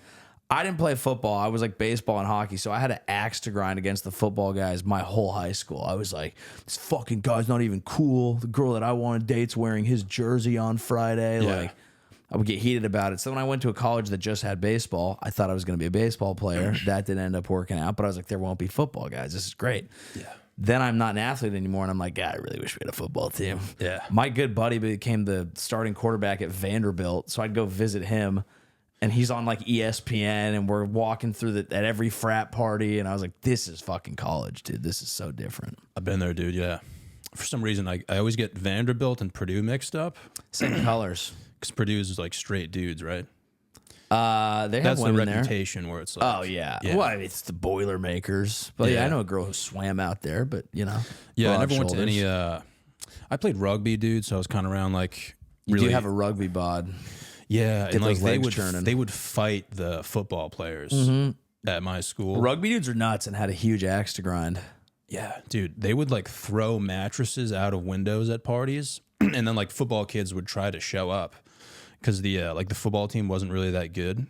I didn't play football. I was like baseball and hockey, so I had an axe to grind against the football guys my whole high school. I was like, this fucking guy's not even cool. The girl that I want to date's wearing his jersey on Friday. Yeah. Like, I would get heated about it. So when I went to a college that just had baseball, I thought I was going to be a baseball player. That didn't end up working out, but I was like, there won't be football guys. This is great. Yeah. Then I'm not an athlete anymore, and I'm like, God, I really wish we had a football team. Yeah. My good buddy became the starting quarterback at Vanderbilt, so I'd go visit him, and he's on like ESPN, and we're walking through at every frat party, and I was like, this is fucking college, dude. This is so different. I've been there, dude, yeah. For some reason, I always get Vanderbilt and Purdue mixed up. Same colors. Because Purdue's is like straight dudes, right? They have That's the women there. reputation where it's like, oh yeah. Well, I mean, it's the Boilermakers, but yeah, I know a girl who swam out there. But you know, yeah, I never went to any. I played rugby, dude, so I was kind of around like. You really, do have a rugby bod. Yeah, Get and like those they would fight the football players at my school. Rugby dudes are nuts and had a huge axe to grind. Yeah, dude, they would like throw mattresses out of windows at parties, and then like football kids would try to show up. Because the football team wasn't really that good,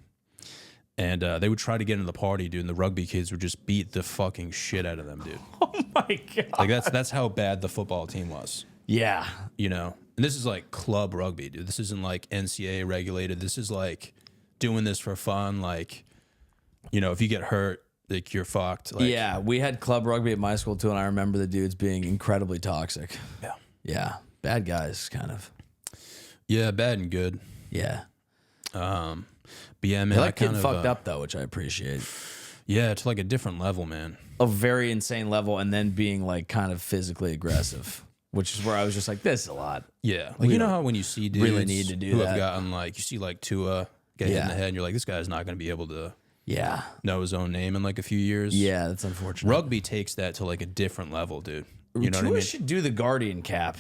and they would try to get into the party, dude. And the rugby kids would just beat the fucking shit out of them, dude. Oh my god! Like that's how bad the football team was. Yeah, you know. And this is like club rugby, dude. This isn't like NCAA regulated. This is like doing this for fun. Like, you know, if you get hurt, like you're fucked. Like, yeah, we had club rugby at my school too, and I remember the dudes being incredibly toxic. Yeah, bad guys, kind of. Yeah, bad and good. Yeah. But yeah, man, I like getting fucked up though, which I appreciate. Yeah, it's like a different level, man. A very insane level, and then being like kind of physically aggressive, which is where I was just like, this is a lot. Yeah, like you know how when you see dudes really need to do who that. have gotten like you see like Tua get hit in the head, and you're like, this guy's not going to be able to know his own name in like a few years. Yeah, that's unfortunate. Rugby takes that to like a different level, dude. You know what I mean? Tua should do the Guardian cap.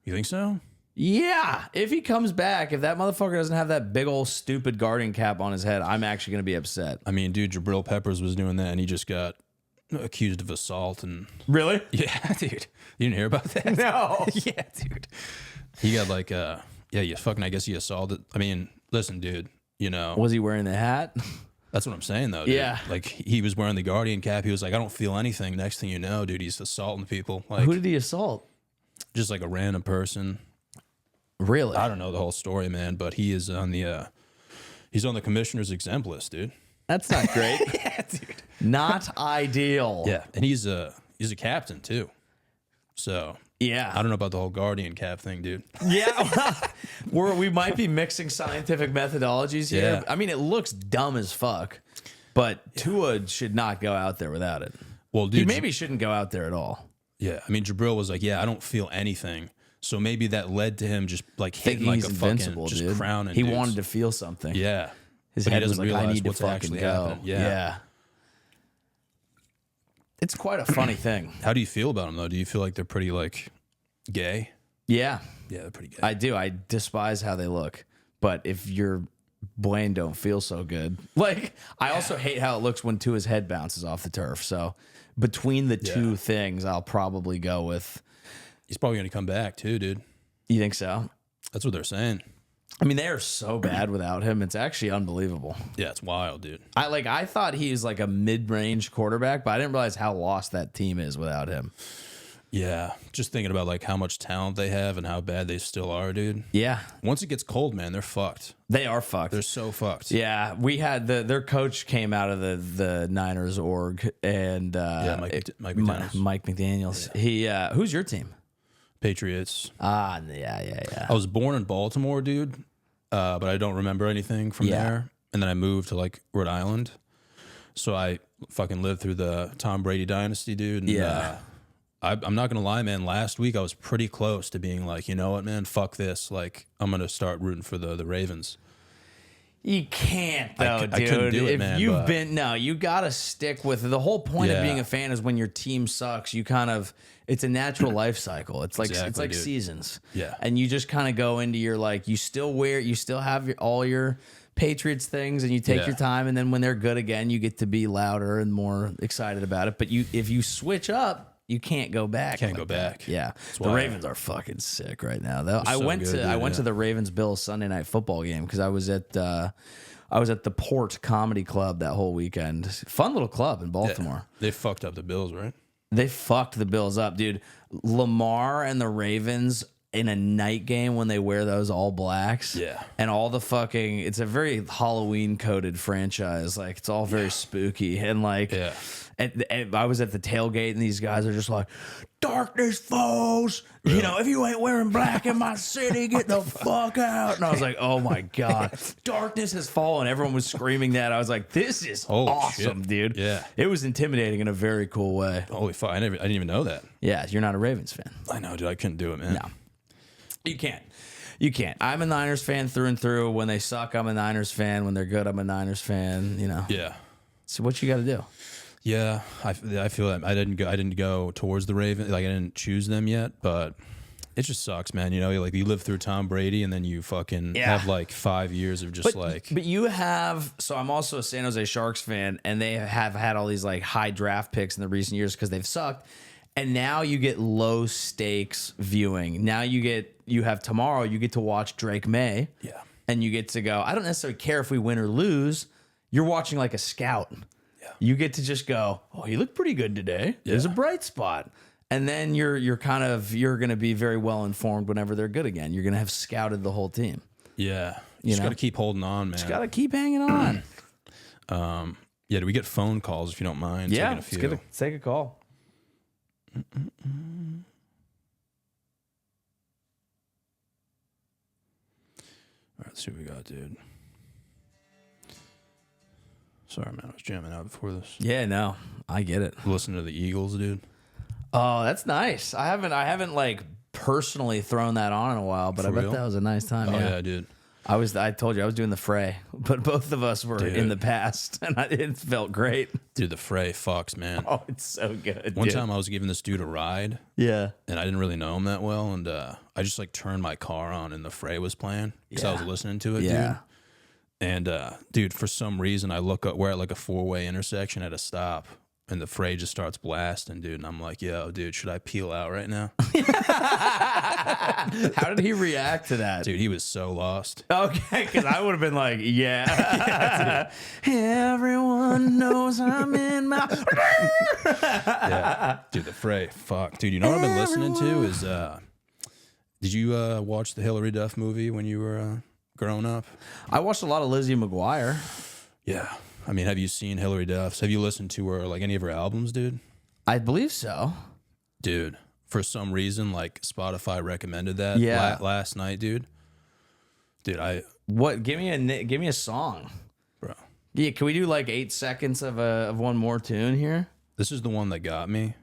You think so? Yeah, if he comes back, if that motherfucker doesn't have that big old stupid Guardian cap on his head, I'm actually going to be upset. I mean, dude, Jabril Peppers was doing that, and he just got accused of assault and Really? yeah, dude. You didn't hear about that? No. Yeah, dude. He got like you fucking I guess he assaulted. I mean, listen, dude, you know. Was he wearing the hat? That's what I'm saying though, dude. Yeah. Like he was wearing the Guardian cap. He was like, I don't feel anything. Next thing you know, dude, he's assaulting people. Like Who did he assault? just like a random person. Really? I don't know the whole story, man, but he is on the he's on the commissioner's exempt list, dude. That's not great. Yeah, dude. Not ideal. Yeah, and he's a captain too. So Yeah. I don't know about the whole Guardian cap thing, dude. Yeah. we might be mixing scientific methodologies here. Yeah. I mean, it looks dumb as fuck, but Tua should not go out there without it. Well, He dude, maybe shouldn't go out there at all. yeah. I mean, Jabril was like, yeah, I don't feel anything. So maybe that led to him just like hitting Thinking like he's a invincible, fucking just dude. crowning. He dudes. wanted to feel something. Yeah. His But he head was doesn't like, I realize need to what's fucking actually go. happening. Yeah. It's quite a funny thing. How do you feel about them though? Do you feel like they're pretty like gay? Yeah, Yeah, they're pretty gay. I do. I despise how they look. But if your brain don't feel so good, like I also hate how it looks when Tua's head bounces off the turf. So between the two things, I'll probably go with. He's probably gonna come back too, dude. You think so? That's what they're saying. I mean, they are so bad without him. It's actually unbelievable. Yeah, it's wild, dude. I thought he was like a mid-range quarterback, but I didn't realize how lost that team is without him. Yeah, just thinking about like how much talent they have and how bad they still are, dude. Yeah, Once it gets cold, man, they're fucked. they are fucked. They're so fucked. Yeah, we had their coach came out of the Niners org, and Mike McDaniels. Mike McDaniels. He who's your team? Patriots. Yeah. I was born in Baltimore, dude, but I don't remember anything from Yeah. there. And then I moved to like Rhode Island, so I fucking lived through the Tom Brady dynasty, dude. And, Yeah. I'm not gonna lie, man. Last week I was pretty close to being like, you know what, man, fuck this. Like I'm gonna start rooting for the Ravens. You can't though, I dude. couldn't do it, if man, you've but- been you gotta stick with the whole point of Yeah. being a fan is when your team sucks, you kind of it's a natural life cycle. It's like Exactly, dude. seasons. Yeah. And you just kind of go into your like you still have all your Patriots things and you take Yeah. your time, and then when they're good again, you get to be louder and more excited about it. But if you switch up, you can't go back. Can't like go that. back. Yeah. The why- Ravens are fucking sick right now though. I so went good, to dude, the Ravens Bills Sunday night football game because I was at the Port Comedy Club that whole weekend. Fun little club in Baltimore. They fucked up the Bills, right? They fucked the Bills up, dude. Lamar and the Ravens in a night game when they wear those all blacks. Yeah. And all the fucking, it's a very Halloween coded franchise. Like it's all very spooky. And like, Yeah. and I was at the tailgate and these guys are just like, darkness falls. You know, if you ain't wearing black in my city, get the fuck out. And I was like, oh my God, darkness has fallen. Everyone was screaming that. I was like, this is Holy awesome, shit. dude. Yeah. It was intimidating in a very cool way. Holy fuck! I didn't even know that. Yeah, you're not a Ravens fan. I know, dude. I couldn't do it, man. No. You can't. You can't. I'm a Niners fan through and through. When they suck, I'm a Niners fan. When they're good, I'm a Niners fan. You know. Yeah. So what you got to do? Yeah, I feel that I didn't go towards the Ravens. Like I didn't choose them yet, but it just sucks, man. You know, like you live through Tom Brady, and then you fucking Yeah. have like 5 years of just like. But you have. So I'm also a San Jose Sharks fan, and they have had all these like high draft picks in the recent years because they've sucked. And now you get low stakes viewing. Now you have tomorrow. You get to watch Drake May. Yeah. And you get to go. I don't necessarily care if we win or lose. You're watching like a scout. You get to just go, oh, he looked pretty good today. There's a bright spot. And then you're going to be very well informed whenever they're good again. You're going to have scouted the whole team. Yeah, you just know? got to keep holding on, man. Just got to keep hanging on. Yeah, do we get phone calls if you don't mind? Yeah, Taking a few. let's take a call. All right, let's see what we got, dude. Sorry, man. I was jamming out before this. Yeah, no, I get it. Listen to the Eagles, dude. Oh, that's nice. I haven't like personally thrown that on in a while, but For I bet real? that was a nice time. Oh, yeah. yeah, dude. I told you I was doing the fray, but both of us were in the past, and it felt great. Dude, the fray fucks, man. Oh, it's so good. One dude. time I was giving this dude a ride, Yeah. and I didn't really know him that well, and I just like turned my car on, and the fray was playing because I was Yeah. listening to it, Yeah. dude. And dude, for some reason, I look up. We're at like a 4-way intersection at a stop, and the fray just starts blasting, dude. And I'm like, yo, dude, should I peel out right now? How did he react to that? Dude, he was so lost. Okay, because I would have been like, yeah. Everyone knows I'm in my... Yeah. Dude, the fray. Fuck. Dude, you know what I've been listening to is, did you watch the Hillary Duff movie when you were growing up? I watched a lot of Lizzie McGuire. Yeah. I mean, have you seen Hillary Duff's? Have you listened to her, like any of her albums, dude? I believe so. Dude, for some reason, like Spotify recommended that last night, dude. Dude, What? Give me a song, bro. Yeah, can we do like 8 seconds of one more tune here? This is the one that got me.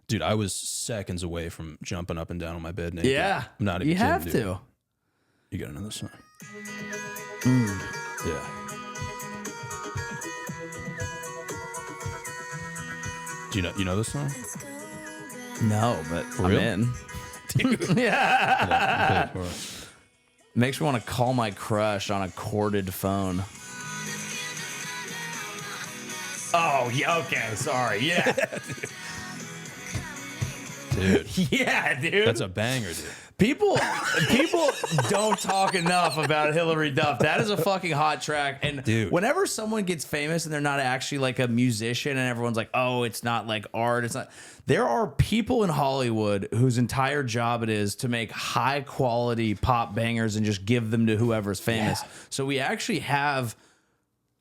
Dude, I was seconds away from jumping up and down on my bed naked. Yeah, I'm not even you kidding, have dude. to. You got another song? Yeah. Do you know this song? No, but I'm real? in. Yeah. Yeah. Play it for us. Makes me want to call my crush on a corded phone. Oh, yeah, okay, sorry. Yeah. Dude, Yeah, dude. that's a banger, dude. People don't talk enough about Hillary Duff. That is a fucking hot track. And Dude. whenever someone gets famous and they're not actually like a musician and everyone's like, oh, it's not like art. It's not. There are people in Hollywood whose entire job it is to make high quality pop bangers and just give them to whoever's famous. Yeah. So we actually have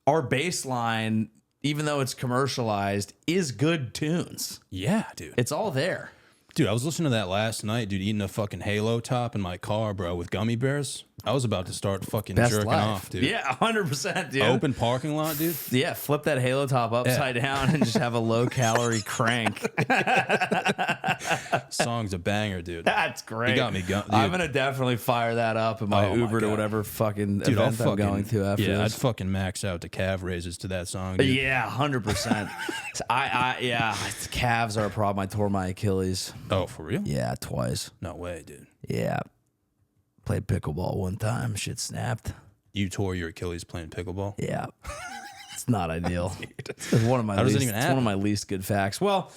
our baseline, even though it's commercialized, is good tunes. Yeah, dude. It's all there. Dude, I was listening to that last night, dude, eating a fucking Halo top in my car, bro, with gummy bears. I was about to start fucking jerking off, dude. Yeah, 100%, dude. Open parking lot, dude. Yeah, flip that Halo top upside down and just have a low calorie crank. Song's a banger, dude. That's great. You got me dude. I'm gonna definitely fire that up in my Oh my Uber to God. whatever fucking Dude, I'll event I'm going to after yeah, I'd this. fucking max out to calf raises to that song, dude. Yeah, 100%. Yeah, calves are a problem. I tore my Achilles. Oh, for real? Yeah, twice. No way, dude. Yeah, played pickleball one time. Shit snapped. You tore your Achilles playing pickleball? Yeah, it's not ideal. It's one of my How does it least, even it's one happen? of my least good facts. Well,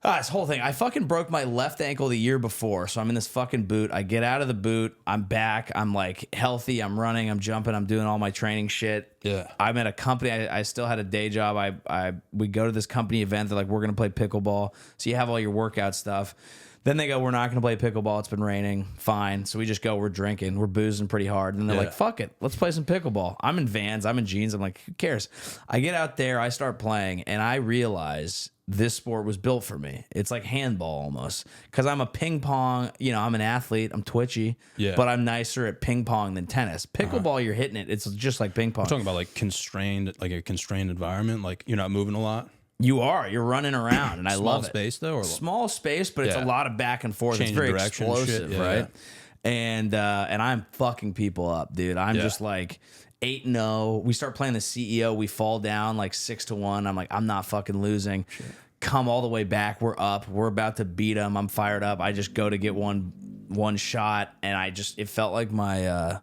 this whole thing. I fucking broke my left ankle the year before, so I'm in this fucking boot. I get out of the boot. I'm back. I'm like healthy. I'm running. I'm jumping. I'm doing all my training shit. Yeah. I'm at a company. I still had a day job. We go to this company event. They're like, we're gonna play pickleball. So you have all your workout stuff. Then they go, we're not going to play pickleball. It's been raining. Fine. So we just go, we're drinking. We're boozing pretty hard. And then they're like, fuck it. Let's play some pickleball. I'm in Vans. I'm in jeans. I'm like, who cares? I get out there. I start playing. And I realize this sport was built for me. It's like handball almost. Because I'm a ping pong. You know, I'm an athlete. I'm twitchy. Yeah. But I'm nicer at ping pong than tennis. Pickleball, you're hitting it. It's just like ping pong. I'm talking about like a constrained environment. Like you're not moving a lot. You're running around. And I Small love it. space though? Or Small space, but it's a Yeah. lot of back and forth. It's Changing very direction and shit. explosive, Yeah, right? And I'm fucking people up, dude. I'm Yeah. just like 8-0. We start playing the CEO. We fall down like 6-1. I'm like, I'm not fucking losing. Come all the way back. We're up. We're about to beat them. I'm fired up. I just go to get one shot, and it felt like the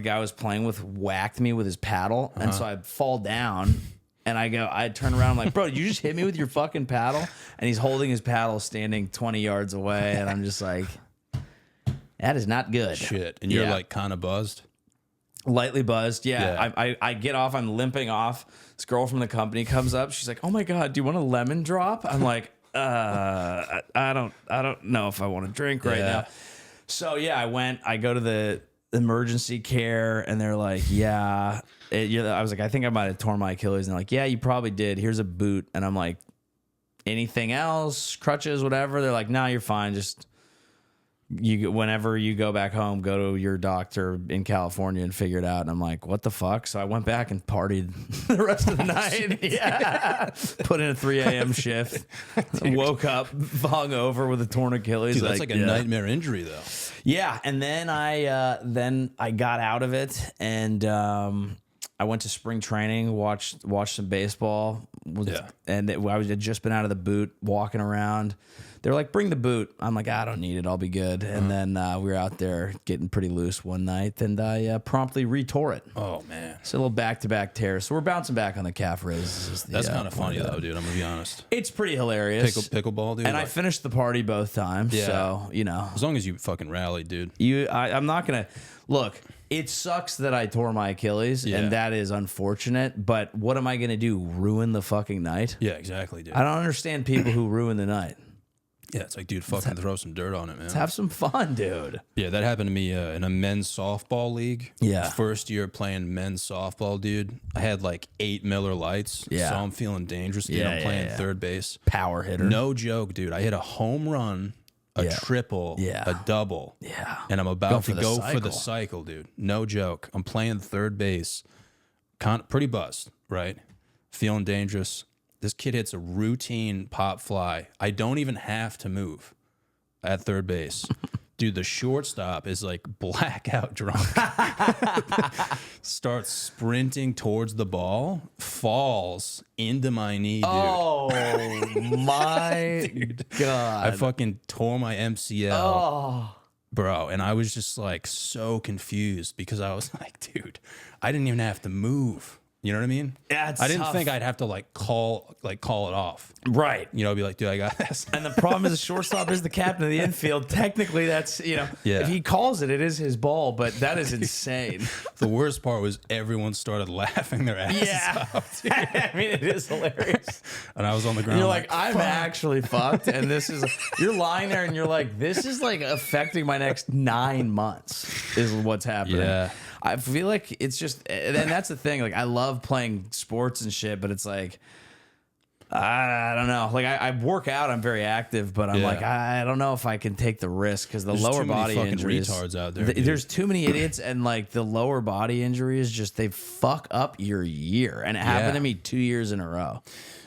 guy I was playing with whacked me with his paddle, and so I fall down. And I turn around, I'm like, bro, did you just hit me with your fucking paddle? And he's holding his paddle standing 20 yards away. And I'm just like, that is not good. Shit. And you're Yeah. like kind of buzzed. Lightly buzzed. Yeah. Yeah. I get off. I'm limping off. This girl from the company comes up. She's like, oh my God, do you want a lemon drop? I'm like, I don't know if I want to drink right Yeah. now. So yeah, I go to the emergency care and they're like, yeah. I was like, I think I might have torn my Achilles. And they're like, yeah, you probably did. Here's a boot. And I'm like, anything else? Crutches, whatever? They're like, no, you're fine. Just whenever you go back home, go to your doctor in California and figure it out. And I'm like, what the fuck? So I went back and partied the rest of the night. Yeah. Put in a 3 a.m. shift. Woke up hungover with a torn Achilles. Dude, that's like a nightmare injury though. Yeah, and then I got out of it, and I went to spring training, watched some baseball. And I had just been out of the boot, walking around. They're like, bring the boot. I'm like, I don't need it. I'll be good. And then we were out there getting pretty loose one night, and I promptly retore it. Oh, man. So a little back-to-back tears. So we're bouncing back on the calf raises. That's kind of funny, though, dude. I'm going to be honest. It's pretty hilarious. Pickleball, dude. And I finished the party both times. Yeah. So, you know. As long as you fucking rallied, dude. I'm not going to... Look, it sucks that I tore my Achilles, and that is unfortunate, but what am I going to do? Ruin the fucking night? Yeah, exactly, dude. I don't understand people who ruin the night. Yeah, it's like, dude, fucking throw some dirt on it, man. Let's have some fun, dude. Yeah, that happened to me in a men's softball league. Yeah. First year playing men's softball, dude. I had like 8 Miller Lights. Yeah. So I'm feeling dangerous, dude. I'm playing third base. Power hitter. No joke, dude. I hit a home run, a triple, a double. Yeah. And I'm about to go for the cycle. cycle, dude. No joke. I'm playing third base. Pretty buzzed, right? Feeling dangerous. This kid hits a routine pop fly. I don't even have to move at third base. Dude, the shortstop is like blackout drunk. Starts sprinting towards the ball, falls into my knee, dude. Oh, my God. I fucking tore my MCL. Oh. Bro, and I was just like so confused because I was like, dude, I didn't even have to move. You know what I mean? Yeah, it's I didn't tough. think I'd have to call it off. Right. You know, be like, dude, I got this. And the problem is the shortstop is the captain of the infield. Technically, that's, if he calls it, it is his ball, but that is insane. The worst part was everyone started laughing their asses off, dude. I mean, it is hilarious. And I was on the ground. And you're like, I'm actually fucked. And this is, you're lying there and you're like, this is like affecting my next 9 months is what's happening. Yeah. I feel like it's just, and that's the thing. Like, I love playing sports and shit, but it's like, I don't know. Like, I work out, I'm very active, but I'm like, I don't know if I can take the risk because the lower body injuries. Retards out there. Dude. There's too many idiots, and like the lower body injuries, just they fuck up your year. And it happened to me 2 years in a row.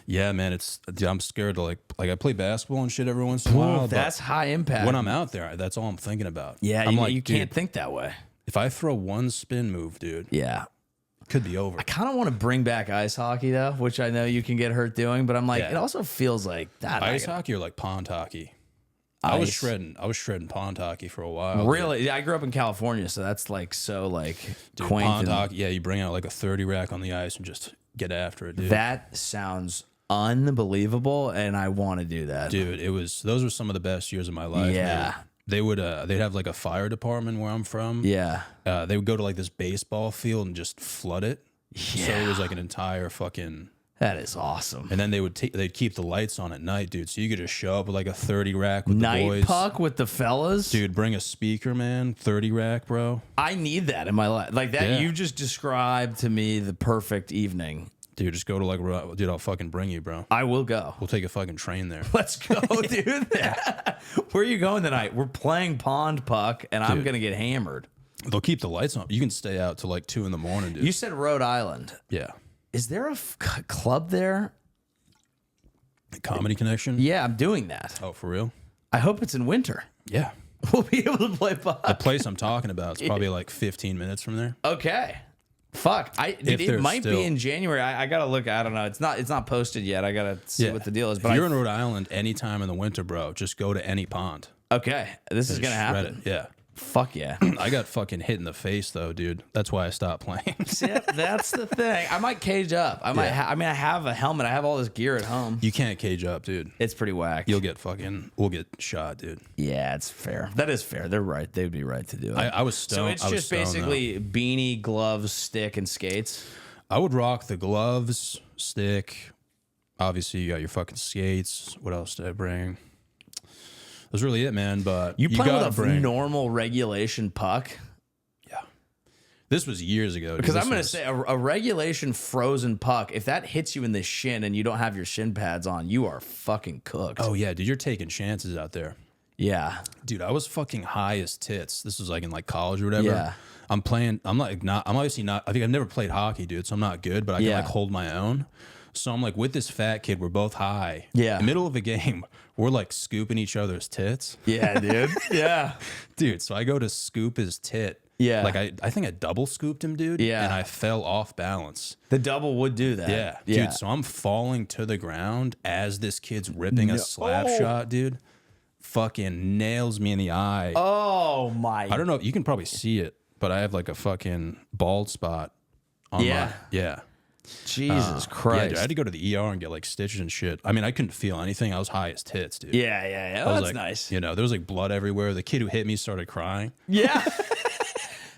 Yeah, man, dude, I'm scared to like I play basketball and shit every once in a while. That's high impact. When I'm out there, that's all I'm thinking about. Yeah, I'm you can't think that way. If I throw one spin move, dude, Yeah. could be over. I kind of want to bring back ice hockey though, which I know you can get hurt doing, but I'm like, it also feels like that. Ice hockey or like pond hockey. I was shredding pond hockey for a while. Really? Yeah, I grew up in California, so that's like so like dude, quaint. Pond hockey, yeah, you bring out like a 30 rack on the ice and just get after it, dude. That sounds unbelievable, and I want to do that. Dude, those were some of the best years of my life. Yeah. Man. They'd have like a fire department where I'm from. Yeah. They would go to like this baseball field and just flood it. Yeah. So it was like an entire fucking. That is awesome. And then they'd keep the lights on at night, dude. So you could just show up with like a 30 rack with Night the boys. puck with the fellas. Dude, bring a speaker, man. 30 rack, bro. I need that in my life. Like that, Yeah. you just described to me the perfect evening. Dude, just go to like, dude, I'll fucking bring you, bro. I will go. We'll take a fucking train there. Let's go, dude. Where are you going tonight? We're playing pond puck, and I'm going to get hammered. They'll keep the lights on. You can stay out till like 2 a.m, dude. You said Rhode Island. Yeah. Is there a club there? The Comedy Connection? Yeah, I'm doing that. Oh, for real? I hope it's in winter. Yeah. We'll be able to play puck. The place I'm talking about is probably like 15 minutes from there. Okay. Fuck. It there's might still- be in January. I gotta look. I don't know. It's not posted yet. I gotta see what the deal is. But if you're in Rhode Island anytime in the winter, bro, just go to any pond. okay, this is gonna Shred happen. it. Yeah. Fuck yeah. I got fucking hit in the face though, dude. That's why I stopped playing. See, that's the thing. I might cage up. I might. I mean, I have a helmet. I have all this gear at home. You can't cage up, dude. It's pretty whack. We'll get shot, dude. Yeah, it's fair. That is fair. They're right. They would be right to do it. I was stoned. So it's just basically beanie, gloves, stick, and skates. I would rock the gloves, stick. Obviously, you got your fucking skates. What else did I bring? That's really it, man. But You play gotta with a normal regulation puck? Yeah. This was years ago. Because I'm going to say a regulation frozen puck, if that hits you in the shin and you don't have your shin pads on, you are fucking cooked. Oh, yeah, dude. You're taking chances out there. Yeah. Dude, I was fucking high as tits. This was like in like college or whatever. Yeah. I'm obviously not, I think I've never played hockey, dude, so I'm not good, but I can like hold my own. So I'm like with this fat kid, we're both high. Yeah. In the middle of a game, we're like scooping each other's tits. Yeah, dude. Yeah. Dude, so I go to scoop his tit Yeah. Like I think I double scooped him, dude. Yeah. And I fell off balance. The double would do that. Yeah. Yeah. Dude, so I'm falling to the ground as this kid's ripping a slap shot, dude. Fucking nails me in the eye. Oh my. I don't know. You can probably see it, but I have like a fucking bald spot on Yeah. my, yeah. Jesus Yeah, Christ. dude, I had to go to the ER and get like stitches and shit. I mean, I couldn't feel anything. I was high as tits, dude. Yeah. I was That's like, nice. You know, there was like blood everywhere. The kid who hit me started crying. Yeah.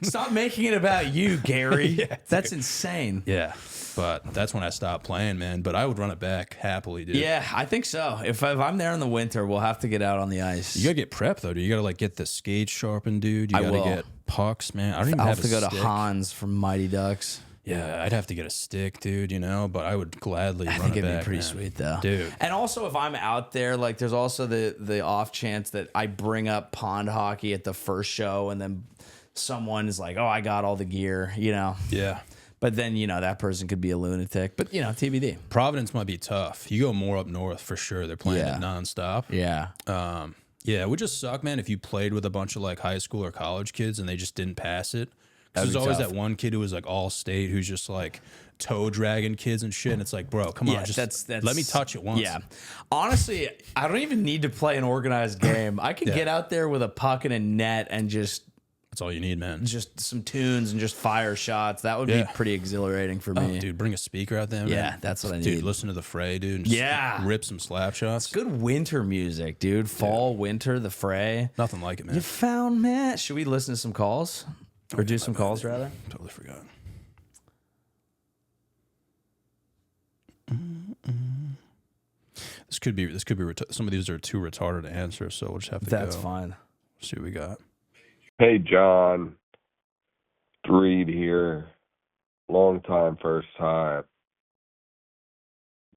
Stop making it about you, Gary. Yeah, That's insane. Yeah. But that's when I stopped playing, man. But I would run it back happily, dude. Yeah, I think so. If I'm there in the winter, we'll have to get out on the ice. You gotta get prepped though, dude. You gotta like get the skates sharpened, dude. You I gotta will. get pucks, man. I don't even I'll have have to a go to stick. Hans from Mighty Ducks. Yeah, I'd have to get a stick, dude, you know, but I would gladly I run think it it'd back, be pretty man. sweet though, Dude. And also, if I'm out there, like, there's also the off chance that I bring up pond hockey at the first show, and then someone is like, "Oh, I got all the gear," you know. Yeah. But then that person could be a lunatic. But TBD. Providence might be tough. You go more up north for sure. They're playing Yeah. it nonstop. Yeah. Yeah, it would just suck, man, if you played with a bunch of like high school or college kids and they just didn't pass it. Because That'd there's be always tough. that one kid who was like all state who's just like toe dragging kids and shit. And it's like, bro, come on, just that's let me touch it once. Yeah. Honestly, I don't even need to play an organized game. I can get out there with a puck and a net and just That's all you need, man. some tunes and just fire shots. That would be Yeah. pretty exhilarating for Oh, me. dude, bring a speaker out there, man. Yeah, that's what I Dude, need. listen to the Fray, dude. And just Yeah. rip some slap shots. Good winter music, dude. Fall, winter, the Fray. Nothing like it, man. You found Matt. Should we listen to some calls? Or do some calls, rather? Totally forgot. This could be some of these are too retarded to answer, so we'll just have to That's go. fine. See what we got. Hey, John. Reed here. Long time, first time.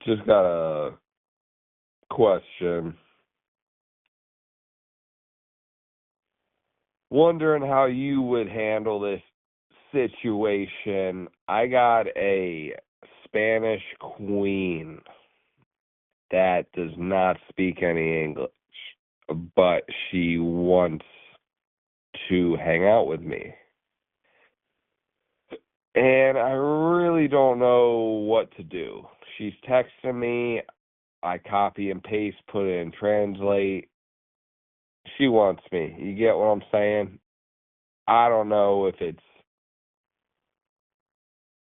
Just got a question. Wondering how you would handle this situation. I got a Spanish queen that does not speak any English, but she wants to hang out with me. And I really don't know what to do. She's texting me. I copy and paste, put it in translate. She wants me. You get what I'm saying? I don't know if it's...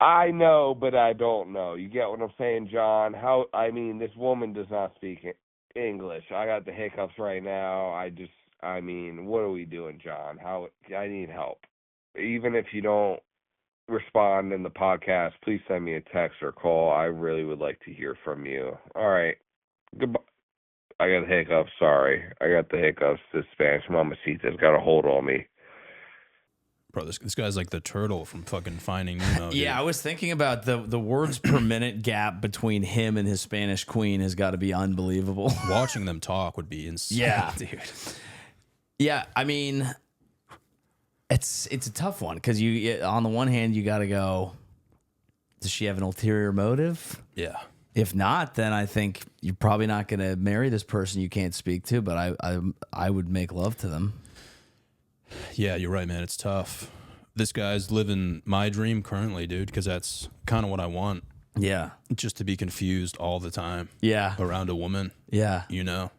I know, but I don't know. You get what I'm saying, John? This woman does not speak English. I got the hiccups right now. What are we doing, John? I need help. Even if you don't respond in the podcast, please send me a text or call. I really would like to hear from you. All right. Goodbye. I got the hiccups. Sorry. I got the hiccups. This Spanish mamacita's got a hold on me. Bro, this guy's like the turtle from fucking Finding Nemo. Yeah, I was thinking about the words per minute gap between him and his Spanish queen has got to be unbelievable. Watching them talk would be insane. Yeah. Dude. Yeah, I mean, it's a tough one because on the one hand you got to go, does she have an ulterior motive? Yeah. If not, then I think you're probably not going to marry this person you can't speak to. But I would make love to them. Yeah, you're right, man. It's tough. This guy's living my dream currently, dude, because that's kind of what I want. Yeah, Just to be confused all the time yeah, around a woman, yeah. you know?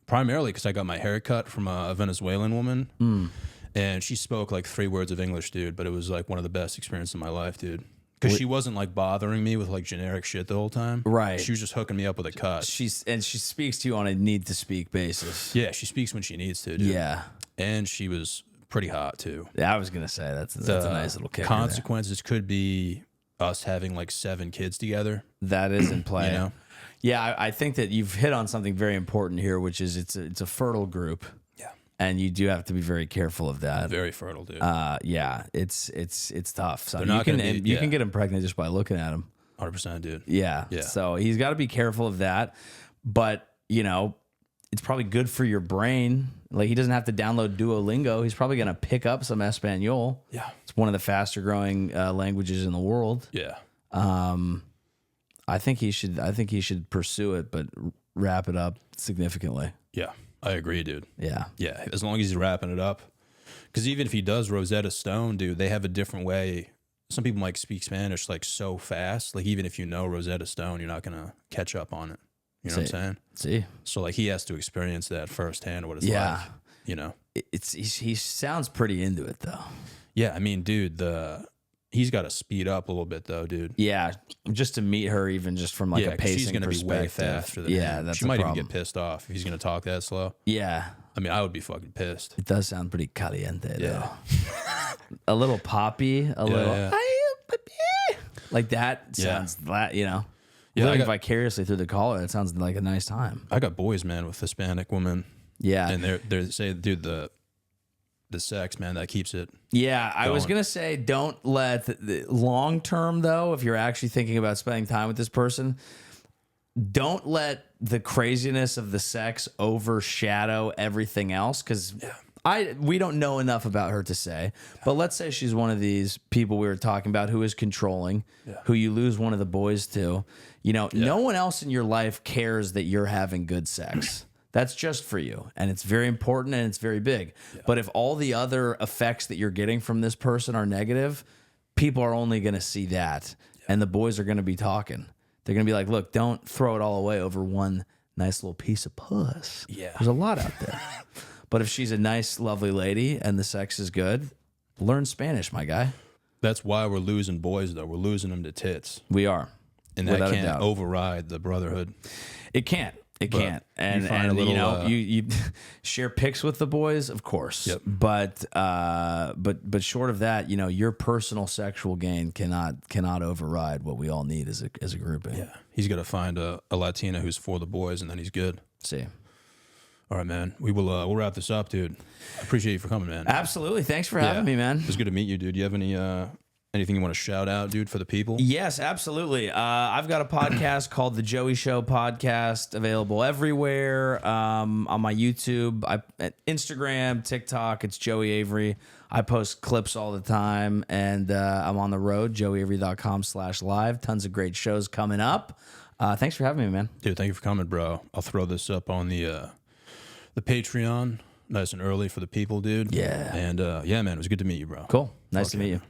Primarily because I got my hair cut from a Venezuelan woman, and she spoke like 3 words of English, dude, but it was like one of the best experiences of my life, dude. Because she wasn't like bothering me with like generic shit the whole time. Right. She was just hooking me up with a cut. She speaks to you on a need to speak basis. Yeah, she speaks when she needs to, dude. Yeah. And she was pretty hot, too. Yeah, I was gonna say that's a nice little kicker. Consequences could be us having like 7 kids together. That is in play. You know? Yeah, I think that you've hit on something very important here, which is it's a fertile group. Yeah. And you do have to be very careful of that. Very fertile, dude. Yeah, it's tough. So They're you not can gonna be- you can get him pregnant just by looking at him. 100%, dude. Yeah. Yeah. So he's got to be careful of that. But, it's probably good for your brain. Like, he doesn't have to download Duolingo. He's probably going to pick up some Espanol. Yeah. It's one of the faster growing languages in the world. Yeah. I think he should pursue it, but wrap it up significantly. Yeah. I agree, dude. Yeah. Yeah. As long as he's wrapping it up. Because even if he does Rosetta Stone, dude, they have a different way. Some people might speak Spanish like so fast. Like even if you know Rosetta Stone, you're not gonna catch up on it. You know what I'm saying? See, so like he has to experience that firsthand. What it's like. You know, he sounds pretty into it though. Yeah, I mean, dude, he's got to speed up a little bit though, dude. Yeah, just to meet her, even just from like a pacing she's gonna perspective. be way faster than him. That's she a might problem. even get pissed off if he's gonna talk that slow. Yeah, I mean, I would be fucking pissed. it does sound pretty caliente though. A little poppy, a little like that sounds you know. Yeah, Living vicariously through the caller, that sounds like a nice time. I got boys, man, with Hispanic women. Yeah, and they say, dude, the sex, man, that keeps it. Yeah, I was gonna say, don't let the long term though. If you're actually thinking about spending time with this person, don't let the craziness of the sex overshadow everything else. Because we don't know enough about her to say. But let's say she's one of these people we were talking about who is controlling, who you lose one of the boys to. You know, no one else in your life cares that you're having good sex. That's just for you, and it's very important and it's very big. But if all the other effects that you're getting from this person are negative, people are only going to see that, and the boys are going to be talking. They're going to be like, look, don't throw it all away over one nice little piece of puss. Yeah. There's a lot out there. But if she's a nice, lovely lady and the sex is good, learn Spanish, my guy. That's why we're losing boys, though. We're losing them to tits. We are. And that can't override the brotherhood. It can't. It can't. And you know, you share pics with the boys, of course. Yep. But short of that, you know, your personal sexual gain cannot override what we all need as a group. Yeah. He's got to find a Latina who's for the boys, and then he's good. See. All right, man. We'll wrap this up, dude. I appreciate you for coming, man. Absolutely. Thanks for having me, man. It was good to meet you, dude. Do you have anything you want to shout out, dude, for the people? Yes, absolutely. I've got a podcast called The Joey Show Podcast, available everywhere. On my YouTube, Instagram, TikTok, it's Joey Avery. I post clips all the time, and I'm on the road, joeyavery.com/live. Tons of great shows coming up. Thanks for having me, man. Dude, thank you for coming, bro. I'll throw this up on the Patreon nice and early for the people, dude. Yeah. And yeah, man, it was good to meet you, bro. Cool. Nice to meet you.